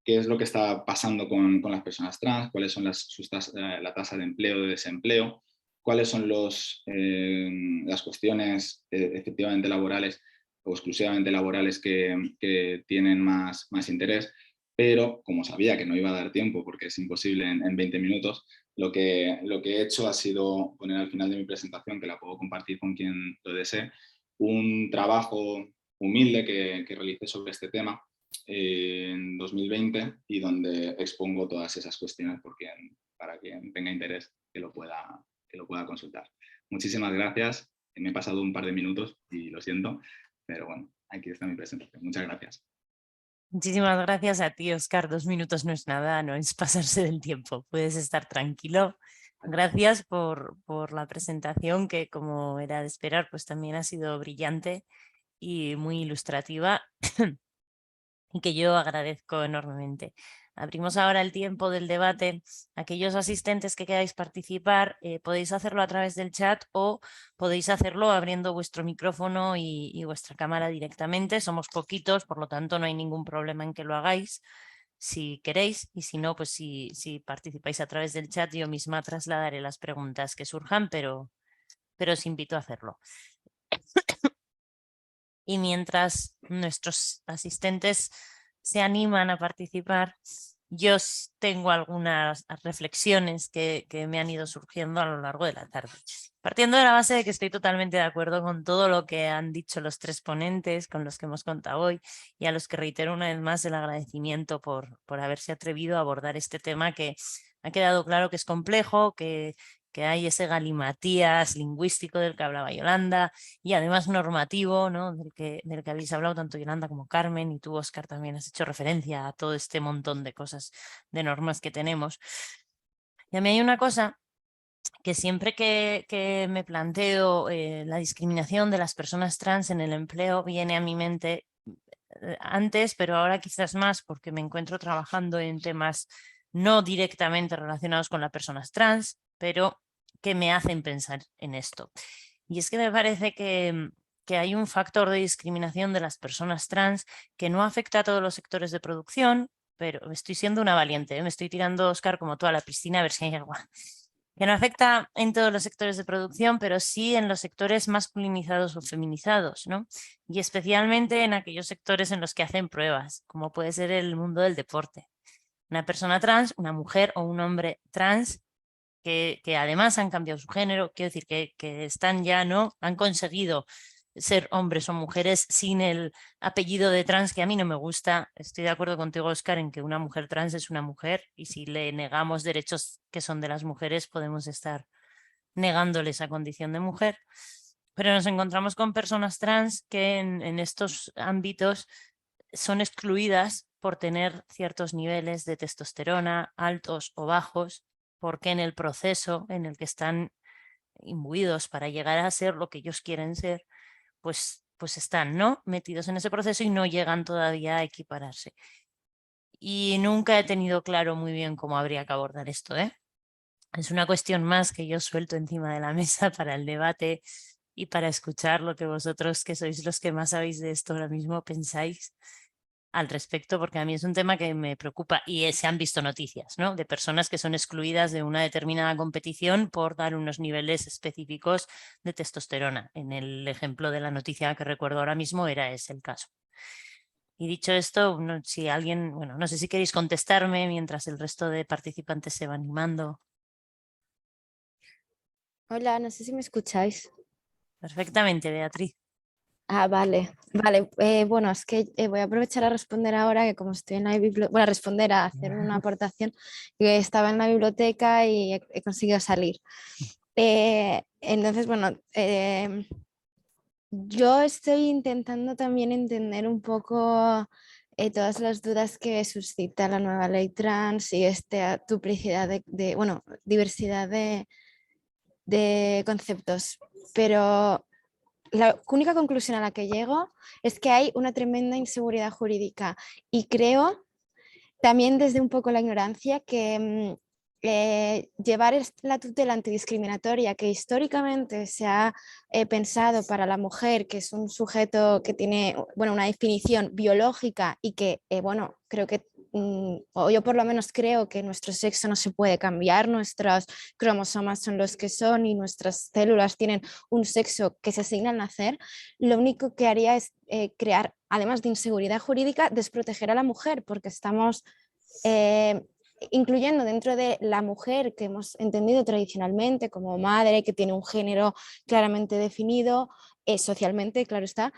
es lo que está pasando con las personas trans, cuáles son la tasa de empleo, de desempleo, cuáles son las cuestiones efectivamente laborales o exclusivamente laborales que tienen más interés. Pero como sabía que no iba a dar tiempo porque es imposible en 20 minutos, lo que he hecho ha sido poner al final de mi presentación, que la puedo compartir con quien lo desee, un trabajo humilde que realicé sobre este tema en 2020 y donde expongo todas esas cuestiones para quien tenga interés que lo pueda consultar. Muchísimas gracias. Me he pasado un par de minutos y lo siento, pero bueno, aquí está mi presentación. Muchas gracias. Muchísimas gracias a ti, Óscar. 2 minutos no es nada, no es pasarse del tiempo. Puedes estar tranquilo. Gracias por la presentación, que como era de esperar, pues también ha sido brillante y muy ilustrativa y que yo agradezco enormemente. Abrimos ahora el tiempo del debate. Aquellos asistentes que queráis participar, podéis hacerlo a través del chat o podéis hacerlo abriendo vuestro micrófono y vuestra cámara directamente. Somos poquitos, por lo tanto no hay ningún problema en que lo hagáis si queréis, y si no, pues si participáis a través del chat, yo misma trasladaré las preguntas que surjan, pero os invito a hacerlo. Y mientras nuestros asistentes se animan a participar, yo tengo algunas reflexiones que me han ido surgiendo a lo largo de la tarde. Partiendo de la base de que estoy totalmente de acuerdo con todo lo que han dicho los 3 ponentes con los que hemos contado hoy, y a los que reitero una vez más el agradecimiento por haberse atrevido a abordar este tema, que ha quedado claro que es complejo, que hay ese galimatías lingüístico del que hablaba Yolanda y además normativo, ¿no? del que habéis hablado tanto Yolanda como Carmen, y tú, Óscar, también has hecho referencia a todo este montón de cosas, de normas que tenemos. Y a mí hay una cosa que siempre que me planteo la discriminación de las personas trans en el empleo viene a mi mente antes, pero ahora quizás más porque me encuentro trabajando en temas no directamente relacionados con las personas trans, pero que me hacen pensar en esto. Y es que me parece que que hay un factor de discriminación de las personas trans que no afecta a todos los sectores de producción, pero estoy siendo una valiente, me estoy tirando, Óscar, como tú a la piscina a ver si hay agua. Que no afecta en todos los sectores de producción, pero sí en los sectores masculinizados o feminizados, ¿no? Y especialmente en aquellos sectores en los que hacen pruebas, como puede ser el mundo del deporte. Una persona trans, una mujer o un hombre trans que además han cambiado su género, quiero decir que están ya, ¿no? Han conseguido ser hombres o mujeres sin el apellido de trans, que a mí no me gusta. Estoy de acuerdo contigo, Óscar, en que una mujer trans es una mujer y si le negamos derechos que son de las mujeres podemos estar negándole esa condición de mujer. Pero nos encontramos con personas trans que en estos ámbitos son excluidas por tener ciertos niveles de testosterona altos o bajos, porque en el proceso en el que están imbuidos para llegar a ser lo que ellos quieren ser, pues están, ¿no?, metidos en ese proceso y no llegan todavía a equipararse. Y nunca he tenido claro muy bien cómo habría que abordar esto, ¿eh? Es una cuestión más que yo suelto encima de la mesa para el debate y para escuchar lo que vosotros, que sois los que más sabéis de esto ahora mismo, pensáis al respecto, porque a mí es un tema que me preocupa y se han visto noticias, ¿no?, de personas que son excluidas de una determinada competición por dar unos niveles específicos de testosterona. En el ejemplo de la noticia que recuerdo ahora mismo era ese el caso. Y dicho esto, si alguien, bueno, no sé si queréis contestarme mientras el resto de participantes se va animando. Hola, no sé si me escucháis. Perfectamente, Beatriz. Ah, vale. Bueno, es que voy a aprovechar a responder ahora que como estoy en la biblioteca, bueno, a responder, a hacer una aportación, que estaba en la biblioteca y he conseguido salir. Entonces, bueno, yo estoy intentando también entender un poco todas las dudas que suscita la nueva ley trans y esta duplicidad bueno, diversidad de conceptos, pero la única conclusión a la que llego es que hay una tremenda inseguridad jurídica y creo también desde un poco la ignorancia que llevar la tutela antidiscriminatoria que históricamente se ha pensado para la mujer, que es un sujeto que tiene, bueno, una definición biológica y que, bueno, creo que o yo por lo menos creo que nuestro sexo no se puede cambiar, nuestros cromosomas son los que son y nuestras células tienen un sexo que se asigna al nacer, lo único que haría es crear, además de inseguridad jurídica, desproteger a la mujer, porque estamos incluyendo dentro de la mujer que hemos entendido tradicionalmente como madre, que tiene un género claramente definido, socialmente, claro está,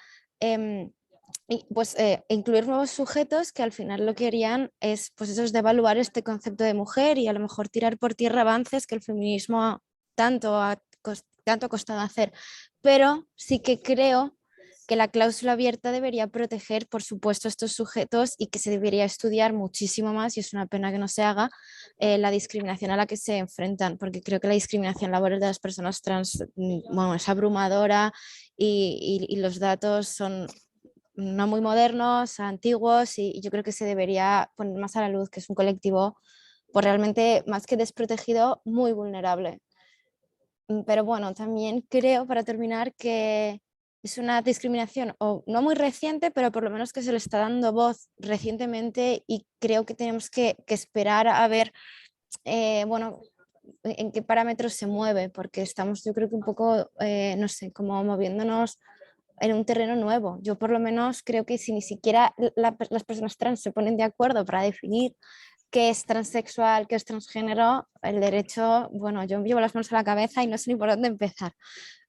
y pues incluir nuevos sujetos que al final lo que harían es pues eso, es devaluar este concepto de mujer y a lo mejor tirar por tierra avances que el feminismo tanto ha costado hacer. Pero sí que creo que la cláusula abierta debería proteger, por supuesto, a estos sujetos y que se debería estudiar muchísimo más, y es una pena que no se haga, la discriminación a la que se enfrentan, porque creo que la discriminación laboral de las personas trans, bueno, es abrumadora y los datos son no muy modernos, antiguos, y yo creo que se debería poner más a la luz, que es un colectivo pues realmente más que desprotegido, muy vulnerable. Pero bueno, también creo, para terminar, que es una discriminación o no muy reciente, pero por lo menos que se le está dando voz recientemente, y creo que tenemos que esperar a ver, bueno, en qué parámetros se mueve, porque estamos, yo creo que un poco, no sé, como moviéndonos en un terreno nuevo. Yo por lo menos creo que si ni siquiera las personas trans se ponen de acuerdo para definir qué es transexual, qué es transgénero, el derecho, bueno, yo llevo las manos a la cabeza y no sé ni por dónde empezar.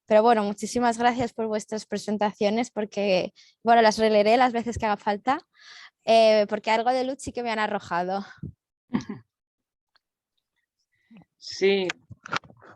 Pero bueno, muchísimas gracias por vuestras presentaciones, porque, bueno, las releeré las veces que haga falta, porque algo de luz sí que me han arrojado. Sí,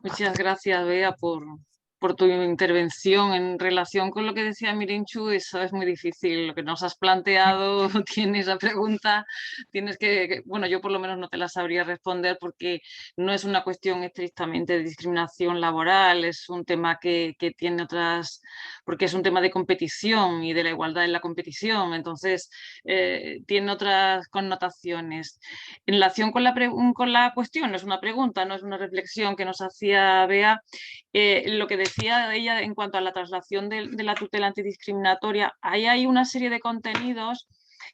muchas gracias, Bea, por tu intervención. En relación con lo que decía Mirinchu, eso es muy difícil. Lo que nos has planteado, tienes la pregunta, tienes que, bueno, yo por lo menos no te la sabría responder porque no es una cuestión estrictamente de discriminación laboral, es un tema que tiene otras, porque es un tema de competición y de la igualdad en la competición, entonces tiene otras connotaciones. En relación con la cuestión, no es una pregunta, no es una reflexión que nos hacía Bea, lo que decía ella en cuanto a la traslación de la tutela antidiscriminatoria, ahí hay una serie de contenidos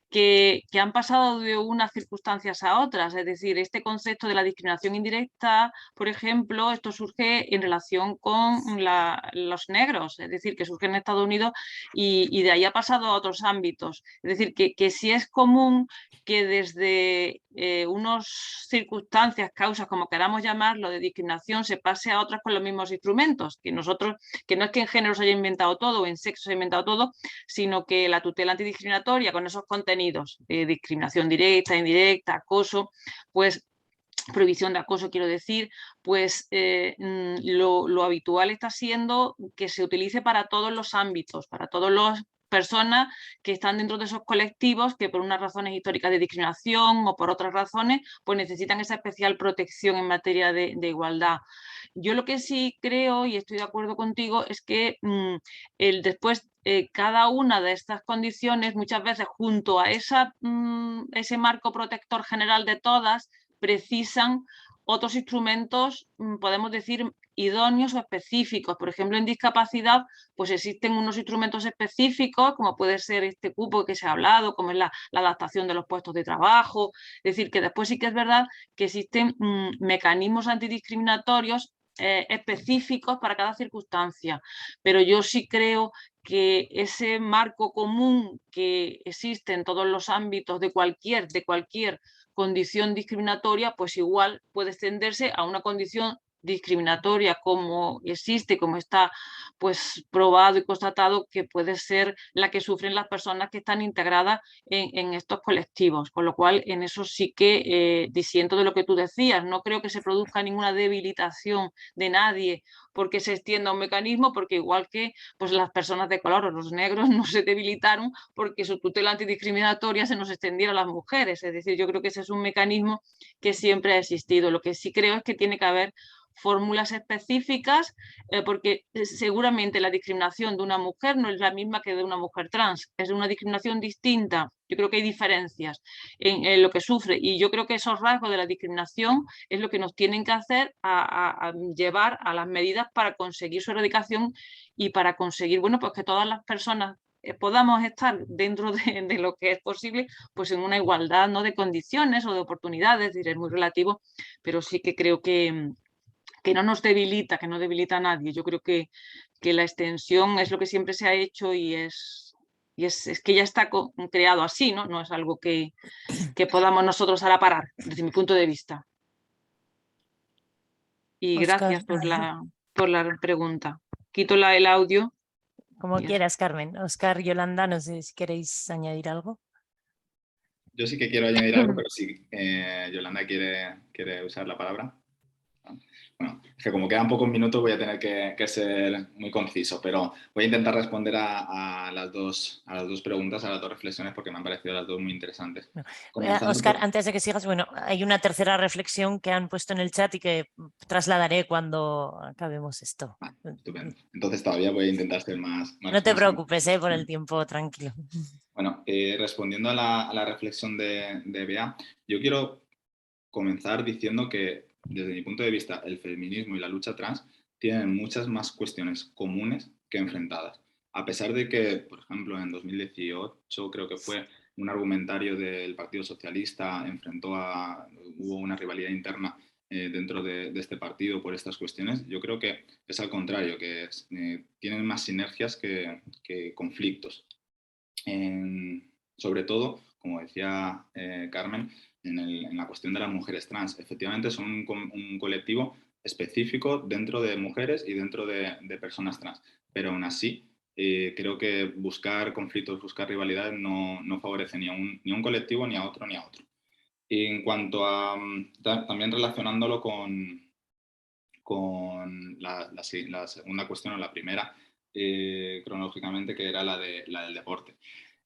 que han pasado de unas circunstancias a otras. Es decir, este concepto de la discriminación indirecta, por ejemplo, esto surge en relación con los negros, es decir, que surge en Estados Unidos y de ahí ha pasado a otros ámbitos. Es decir, que sí es común que desde unas circunstancias, causas, como queramos llamarlo, de discriminación, se pase a otras con los mismos instrumentos, que nosotros, que no es que en género se haya inventado todo o en sexo se haya inventado todo, sino que la tutela antidiscriminatoria con esos contenidos, discriminación directa, indirecta, acoso, pues prohibición de acoso, quiero decir, pues lo habitual está siendo que se utilice para todos los ámbitos, para todas las personas que están dentro de esos colectivos que por unas razones históricas de discriminación o por otras razones pues necesitan esa especial protección en materia de igualdad. Yo lo que sí creo, y estoy de acuerdo contigo, es que después cada una de estas condiciones, muchas veces junto a ese marco protector general de todas, precisan otros instrumentos, podemos decir, idóneos o específicos. Por ejemplo, en discapacidad, pues existen unos instrumentos específicos, como puede ser este cupo que se ha hablado, como es la adaptación de los puestos de trabajo. Es decir, que después sí que es verdad que existen mecanismos antidiscriminatorios específicos para cada circunstancia. Pero yo sí creo que ese marco común que existe en todos los ámbitos de cualquier condición discriminatoria, pues igual puede extenderse a una condición discriminatoria como existe, como está pues probado y constatado que puede ser la que sufren las personas que están integradas en estos colectivos, con lo cual en eso sí que disiento de lo que tú decías, no creo que se produzca ninguna debilitación de nadie porque se extienda un mecanismo, porque igual que pues las personas de color o los negros no se debilitaron porque su tutela antidiscriminatoria se nos extendiera a las mujeres, es decir, yo creo que ese es un mecanismo que siempre ha existido. Lo que sí creo es que tiene que haber fórmulas específicas, porque seguramente la discriminación de una mujer no es la misma que de una mujer trans, es una discriminación distinta. Yo creo que hay diferencias en lo que sufre y yo creo que esos rasgos de la discriminación es lo que nos tienen que hacer a llevar a las medidas para conseguir su erradicación y para conseguir, bueno, pues que todas las personas podamos estar dentro de lo que es posible, pues en una igualdad, ¿no?, de condiciones o de oportunidades, es decir, es muy relativo, pero sí que creo que no nos debilita, que no debilita a nadie. Yo creo que la extensión es lo que siempre se ha hecho y es que ya está creado así, ¿no? No es algo que podamos nosotros ahora parar, desde mi punto de vista. Y Óscar, gracias por la pregunta. Quito el audio. como Ya. quieras, Carmen. Óscar, Yolanda, no sé si queréis añadir algo. Yo sí que quiero añadir algo, pero si Yolanda quiere usar la palabra. Bueno, es que como quedan pocos minutos voy a tener que ser muy conciso, pero voy a intentar responder a las dos preguntas, a las dos reflexiones, porque me han parecido las dos muy interesantes. Óscar, antes de que sigas, bueno, hay una tercera reflexión que han puesto en el chat y que trasladaré cuando acabemos esto. Estupendo. Entonces todavía voy a intentar ser más No te preocupes, por el tiempo, tranquilo. Bueno, respondiendo a la reflexión de Bea, yo quiero comenzar diciendo que, desde mi punto de vista, el feminismo y la lucha trans tienen muchas más cuestiones comunes que enfrentadas. A pesar de que, por ejemplo, en 2018 creo que fue un argumentario del Partido Socialista, hubo una rivalidad interna dentro de este partido por estas cuestiones, yo creo que es al contrario, que tienen más sinergias que conflictos. Sobre todo, como decía Carmen, en la cuestión de las mujeres trans. Efectivamente son un colectivo específico dentro de mujeres y dentro de personas trans, pero aún así creo que buscar conflictos, buscar rivalidades no favorece ni a un colectivo, ni a otro, ni a otro. Y en cuanto a, también relacionándolo con la segunda cuestión o la primera, cronológicamente, que era la del deporte.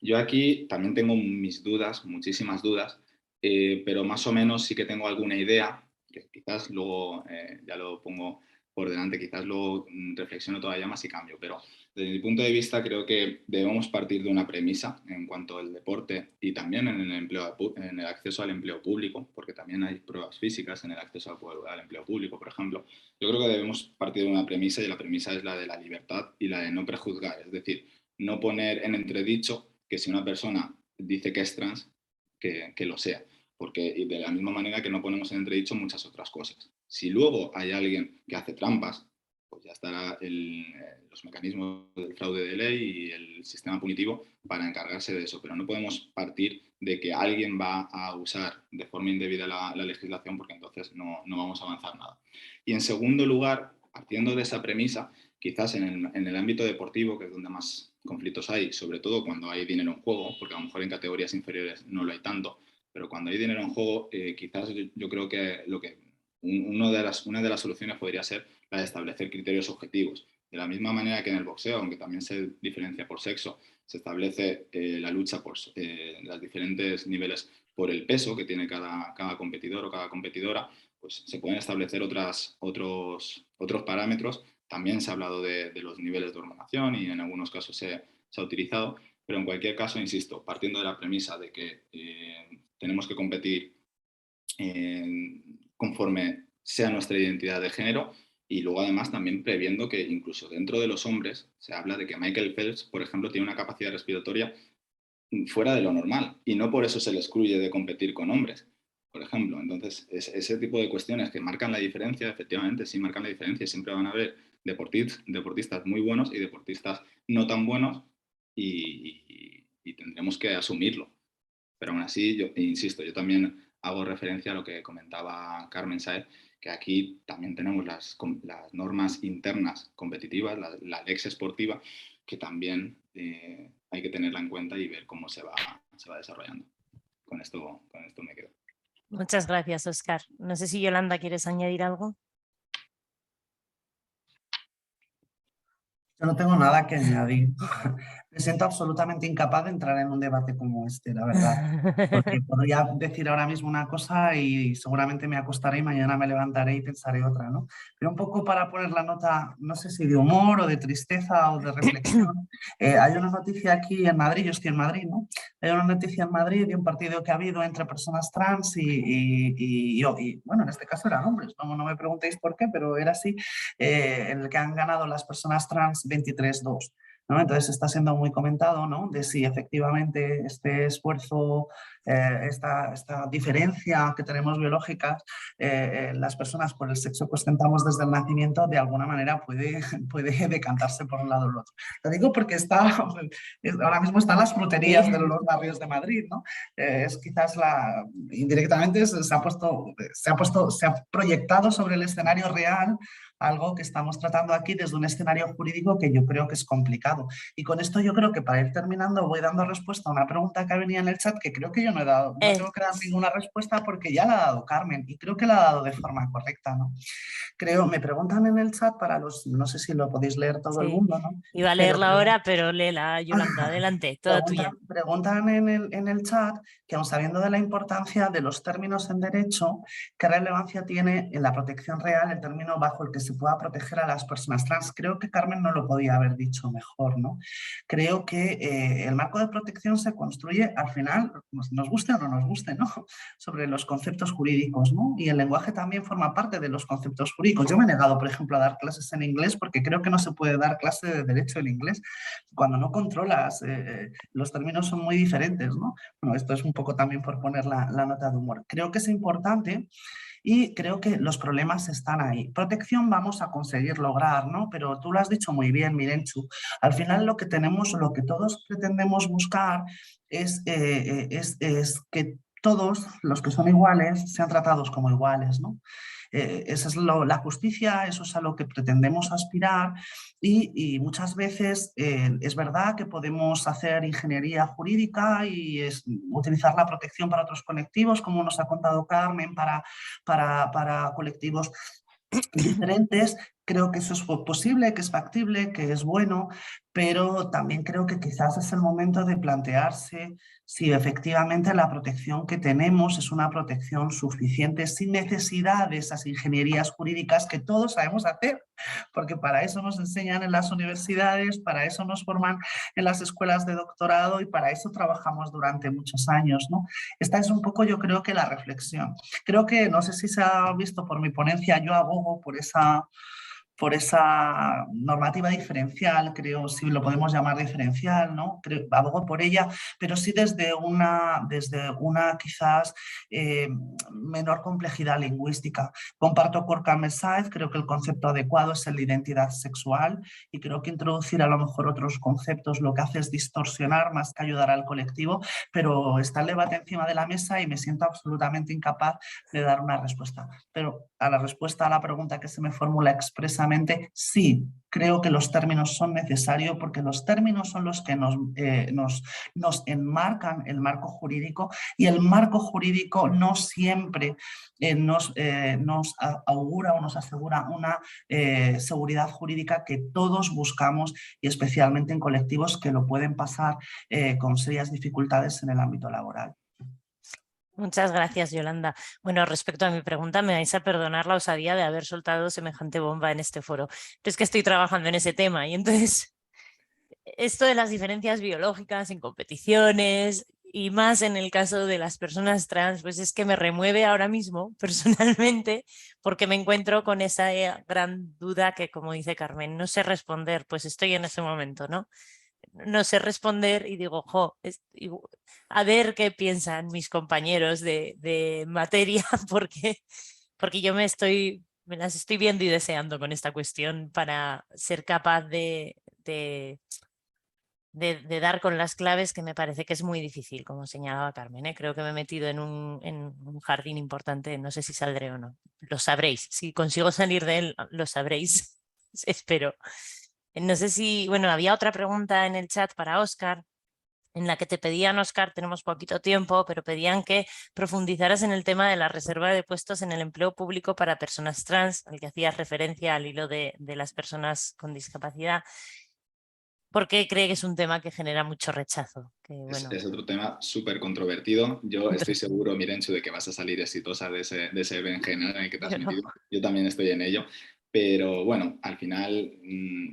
Yo aquí también tengo mis dudas, muchísimas dudas, pero más o menos sí que tengo alguna idea, que quizás luego ya lo pongo por delante, quizás lo reflexiono todavía más y cambio, pero desde mi punto de vista creo que debemos partir de una premisa en cuanto al deporte y también en el acceso al empleo público, porque también hay pruebas físicas en el acceso al empleo público, por ejemplo. Yo creo que debemos partir de una premisa y la premisa es la de la libertad y la de no prejuzgar, es decir, no poner en entredicho que si una persona dice que es trans, que lo sea, porque de la misma manera que no ponemos en entredicho muchas otras cosas. Si luego hay alguien que hace trampas, pues ya estará los mecanismos del fraude de ley y el sistema punitivo para encargarse de eso, pero no podemos partir de que alguien va a usar de forma indebida la legislación, porque entonces no vamos a avanzar nada. Y en segundo lugar, partiendo de esa premisa, quizás en el ámbito deportivo, que es donde más conflictos hay, sobre todo cuando hay dinero en juego, porque a lo mejor en categorías inferiores no lo hay tanto, pero cuando hay dinero en juego, quizás yo creo que una de las soluciones podría ser la de establecer criterios objetivos. De la misma manera que en el boxeo, aunque también se diferencia por sexo, se establece la lucha por los diferentes niveles por el peso que tiene cada competidor o cada competidora, pues se pueden establecer otros parámetros. También se ha hablado de los niveles de hormonación y en algunos casos se ha utilizado, pero en cualquier caso, insisto, partiendo de la premisa de que tenemos que competir conforme sea nuestra identidad de género y luego además también previendo que incluso dentro de los hombres se habla de que Michael Phelps, por ejemplo, tiene una capacidad respiratoria fuera de lo normal y no por eso se le excluye de competir con hombres, por ejemplo. Entonces, ese tipo de cuestiones que marcan la diferencia, efectivamente sí marcan la diferencia y siempre van a haber deportistas muy buenos y deportistas no tan buenos y tendremos que asumirlo. Pero aún así, yo insisto, yo también hago referencia a lo que comentaba Carmen Sáez, que aquí también tenemos las normas internas competitivas, la lex esportiva, que también hay que tenerla en cuenta y ver cómo se va desarrollando. Con esto me quedo. Muchas gracias, Óscar. No sé si Yolanda quieres añadir algo. Yo no tengo nada que añadir. Me siento absolutamente incapaz de entrar en un debate como este, la verdad. Porque podría decir ahora mismo una cosa y seguramente me acostaré y mañana me levantaré y pensaré otra, ¿no? Pero un poco para poner la nota, no sé si de humor o de tristeza o de reflexión. Hay una noticia aquí en Madrid, yo estoy en Madrid, ¿no? Hay una noticia en Madrid de un partido que ha habido entre personas trans y bueno, en este caso eran hombres, no me preguntéis por qué, pero era así, en el que han ganado las personas trans 23-2. ¿no? Entonces está siendo muy comentado, ¿no? De si efectivamente este esfuerzo, esta diferencia que tenemos biológicas, las personas por el sexo que ostentamos desde el nacimiento, de alguna manera puede decantarse por un lado o el otro. Lo digo porque ahora mismo están las fruterías de los barrios de Madrid, ¿no? Es quizás indirectamente se ha proyectado sobre el escenario real algo que estamos tratando aquí desde un escenario jurídico que yo creo que es complicado. Y con esto yo creo que para ir terminando voy dando respuesta a una pregunta que venía en el chat que creo que yo no tengo que dar ninguna respuesta porque ya la ha dado Carmen y creo que la ha dado de forma correcta, ¿no? Me preguntan en el chat para no sé si lo podéis leer todo el mundo, ¿no? Iba a leerla ahora, pero léela, Yolanda, adelante, toda tuya. Preguntan en el chat que aun sabiendo de la importancia de los términos en derecho, ¿qué relevancia tiene en la protección real el término bajo el que se pueda proteger a las personas trans? Creo que Carmen no lo podía haber dicho mejor, ¿no? Creo que el marco de protección se construye al final, nos guste o no nos guste, ¿no? Sobre los conceptos jurídicos, ¿no? Y el lenguaje también forma parte de los conceptos jurídicos. Yo me he negado, por ejemplo, a dar clases en inglés porque creo que no se puede dar clase de derecho en inglés cuando no controlas, los términos son muy diferentes, ¿no? Bueno, esto es un poco también por poner la nota de humor. Creo que es importante y creo que los problemas están ahí. Protección vamos a conseguir lograr, ¿no? Pero tú lo has dicho muy bien, Mirenchu. Al final lo que todos pretendemos buscar es que todos los que son iguales sean tratados como iguales, ¿no? Esa es la justicia, eso es a lo que pretendemos aspirar y muchas veces es verdad que podemos hacer ingeniería jurídica y utilizar la protección para otros colectivos, como nos ha contado Carmen, para colectivos diferentes, Creo que eso es posible, que es factible, que es bueno, pero también creo que quizás es el momento de plantearse si efectivamente la protección que tenemos es una protección suficiente sin necesidad de esas ingenierías jurídicas que todos sabemos hacer, porque para eso nos enseñan en las universidades, para eso nos forman en las escuelas de doctorado y para eso trabajamos durante muchos años, ¿no? Esta es un poco, yo creo que la reflexión. Creo que, no sé si se ha visto por mi ponencia, yo abogo por esa normativa diferencial, creo, si lo podemos llamar diferencial, ¿no? Abogo por ella, pero sí desde una quizás menor complejidad lingüística. Comparto con Carmen Sáez, creo que el concepto adecuado es el de identidad sexual y creo que introducir a lo mejor otros conceptos lo que hace es distorsionar más que ayudar al colectivo, pero está el debate encima de la mesa y me siento absolutamente incapaz de dar una respuesta. Pero a la respuesta a la pregunta que se me formula expresamente, sí, creo que los términos son necesarios porque los términos son los que nos enmarcan el marco jurídico y el marco jurídico no siempre nos augura o nos asegura una seguridad jurídica que todos buscamos y especialmente en colectivos que lo pueden pasar con serias dificultades en el ámbito laboral. Muchas gracias, Yolanda. Bueno, respecto a mi pregunta, me vais a perdonar la osadía de haber soltado semejante bomba en este foro. Pero es que estoy trabajando en ese tema y entonces esto de las diferencias biológicas en competiciones y más en el caso de las personas trans, pues es que me remueve ahora mismo personalmente porque me encuentro con esa gran duda que, como dice Carmen, no sé responder, pues estoy en ese momento, ¿no? No sé responder y digo, a ver qué piensan mis compañeros de materia, porque yo me las estoy viendo y deseando con esta cuestión para ser capaz de dar con las claves, que me parece que es muy difícil, como señalaba Carmen, ¿eh? Creo que me he metido en un jardín importante, no sé si saldré o no. Lo sabréis, si consigo salir de él, lo sabréis, espero. No sé si, bueno, había otra pregunta en el chat para Óscar, en la que te pedían, Óscar, tenemos poquito tiempo, pero pedían que profundizaras en el tema de la reserva de puestos en el empleo público para personas trans, al que hacías referencia al hilo de las personas con discapacidad, porque cree que es un tema que genera mucho rechazo. Que, bueno. Es otro tema súper controvertido. Yo estoy seguro, Mirenchu, de que vas a salir exitosa de ese berenjenal en el que te has metido. Yo también estoy en ello. Pero bueno, al final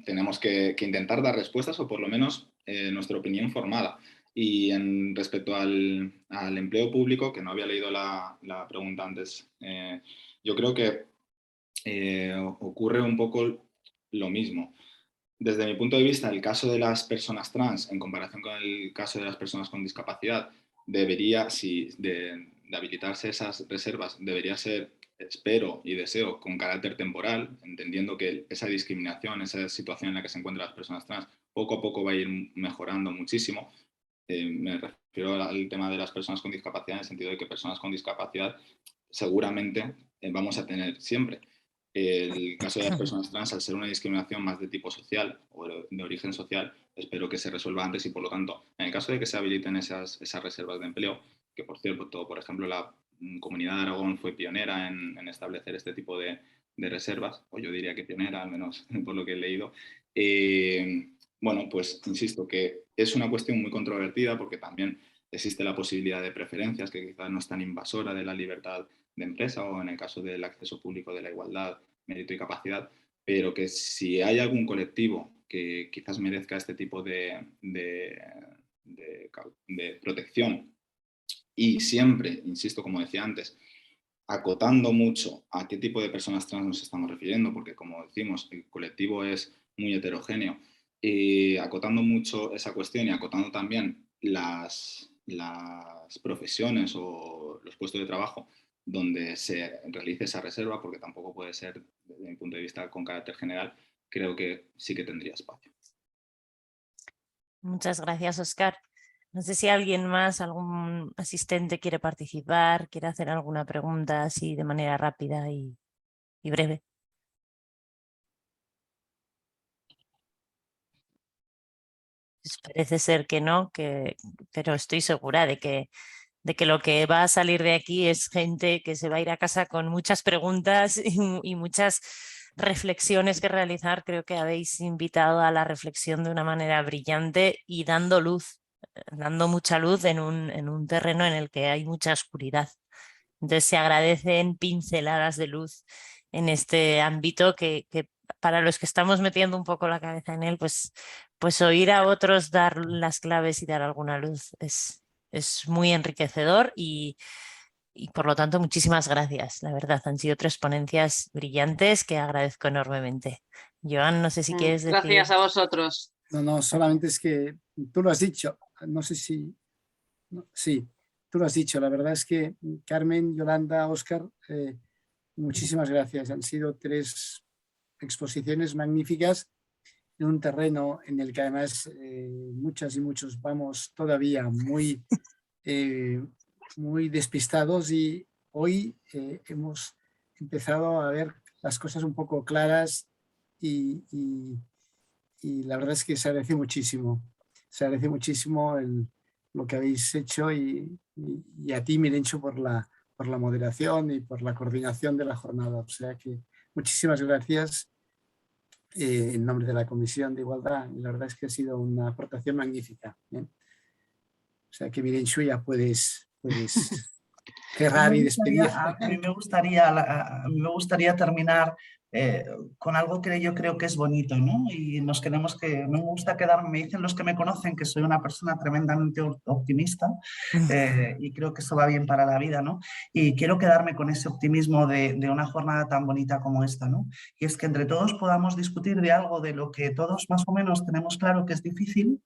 tenemos que intentar dar respuestas o por lo menos nuestra opinión formada. Y respecto al empleo público, que no había leído la pregunta antes, yo creo que ocurre un poco lo mismo. Desde mi punto de vista, el caso de las personas trans, en comparación con el caso de las personas con discapacidad, debería, de habilitarse esas reservas, debería ser, espero y deseo, con carácter temporal, entendiendo que esa discriminación, esa situación en la que se encuentran las personas trans, poco a poco va a ir mejorando muchísimo. Me refiero al tema de las personas con discapacidad, en el sentido de que personas con discapacidad seguramente vamos a tener siempre. El caso de las personas trans, al ser una discriminación más de tipo social o de origen social, espero que se resuelva antes y, por lo tanto, en el caso de que se habiliten esas reservas de empleo, que por cierto, por ejemplo, la Comunidad de Aragón fue pionera en establecer este tipo de reservas, o yo diría que pionera, al menos por lo que he leído. Bueno, pues insisto que es una cuestión muy controvertida porque también existe la posibilidad de preferencias que quizás no es tan invasora de la libertad de empresa o en el caso del acceso público de la igualdad, mérito y capacidad, pero que si hay algún colectivo que quizás merezca este tipo de protección y siempre, insisto, como decía antes, acotando mucho a qué tipo de personas trans nos estamos refiriendo, porque como decimos, el colectivo es muy heterogéneo, acotando mucho esa cuestión y acotando también las profesiones o los puestos de trabajo donde se realice esa reserva, porque tampoco puede ser, desde mi punto de vista, con carácter general, creo que sí que tendría espacio. Muchas gracias, Óscar. No sé si alguien más, algún asistente quiere participar, quiere hacer alguna pregunta así de manera rápida y breve. Pues parece ser que no, pero estoy segura de que lo que va a salir de aquí es gente que se va a ir a casa con muchas preguntas y muchas reflexiones que realizar, creo que habéis invitado a la reflexión de una manera brillante y dando luz, dando mucha luz en un terreno en el que hay mucha oscuridad. Entonces se agradecen pinceladas de luz en este ámbito que para los que estamos metiendo un poco la cabeza en él, pues oír a otros dar las claves y dar alguna luz es muy enriquecedor y por lo tanto muchísimas gracias. La verdad, han sido 3 ponencias brillantes que agradezco enormemente. Joan, no sé si quieres decir... Gracias a vosotros. No, solamente es que tú lo has dicho, no sé si... sí, tú lo has dicho, la verdad es que Carmen, Yolanda, Óscar, muchísimas gracias. Han sido 3 exposiciones magníficas en un terreno en el que además muchas y muchos vamos todavía muy despistados, y hoy hemos empezado a ver las cosas un poco claras y la verdad es que se agradece muchísimo lo que habéis hecho y a ti, Mirencho, por la moderación y por la coordinación de la jornada. O sea que muchísimas gracias en nombre de la Comisión de Igualdad. La verdad es que ha sido una aportación magnífica. O sea que, Mirencho, ya puedes cerrar y despedir. A mí me gustaría terminar con algo que yo creo que es bonito, ¿no? Y me gusta quedarme, me dicen los que me conocen que soy una persona tremendamente optimista, y creo que eso va bien para la vida, ¿no? Y quiero quedarme con ese optimismo de una jornada tan bonita como esta, ¿no? Y es que entre todos podamos discutir de algo de lo que todos más o menos tenemos claro que es difícil,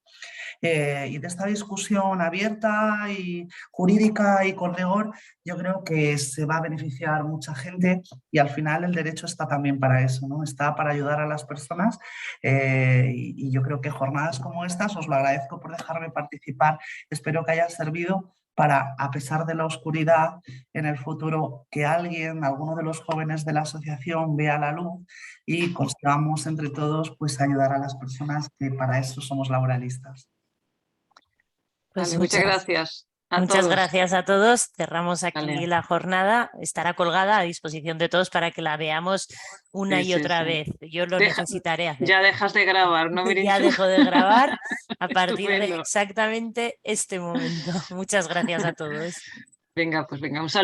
y de esta discusión abierta y jurídica y con rigor, yo creo que se va a beneficiar mucha gente, y al final el derecho está también para eso, ¿no? Está para ayudar a las personas, y yo creo que jornadas como estas, os lo agradezco por dejarme participar, espero que haya servido para, a pesar de la oscuridad, en el futuro que alguno de los jóvenes de la asociación vea la luz y consigamos entre todos pues ayudar a las personas, que para eso somos laboralistas. Pues Vale, muchas gracias a muchas todos. gracias a todos. Cerramos aquí Vale. la jornada. Estará colgada a disposición de todos para que la veamos una y otra vez. Yo lo necesitaré hacer. Ya dejas de grabar, ¿no, Mirencho? Ya dejo de grabar a partir de Estupendo. exactamente este momento. Muchas gracias a todos. Venga, pues venga, un saludo.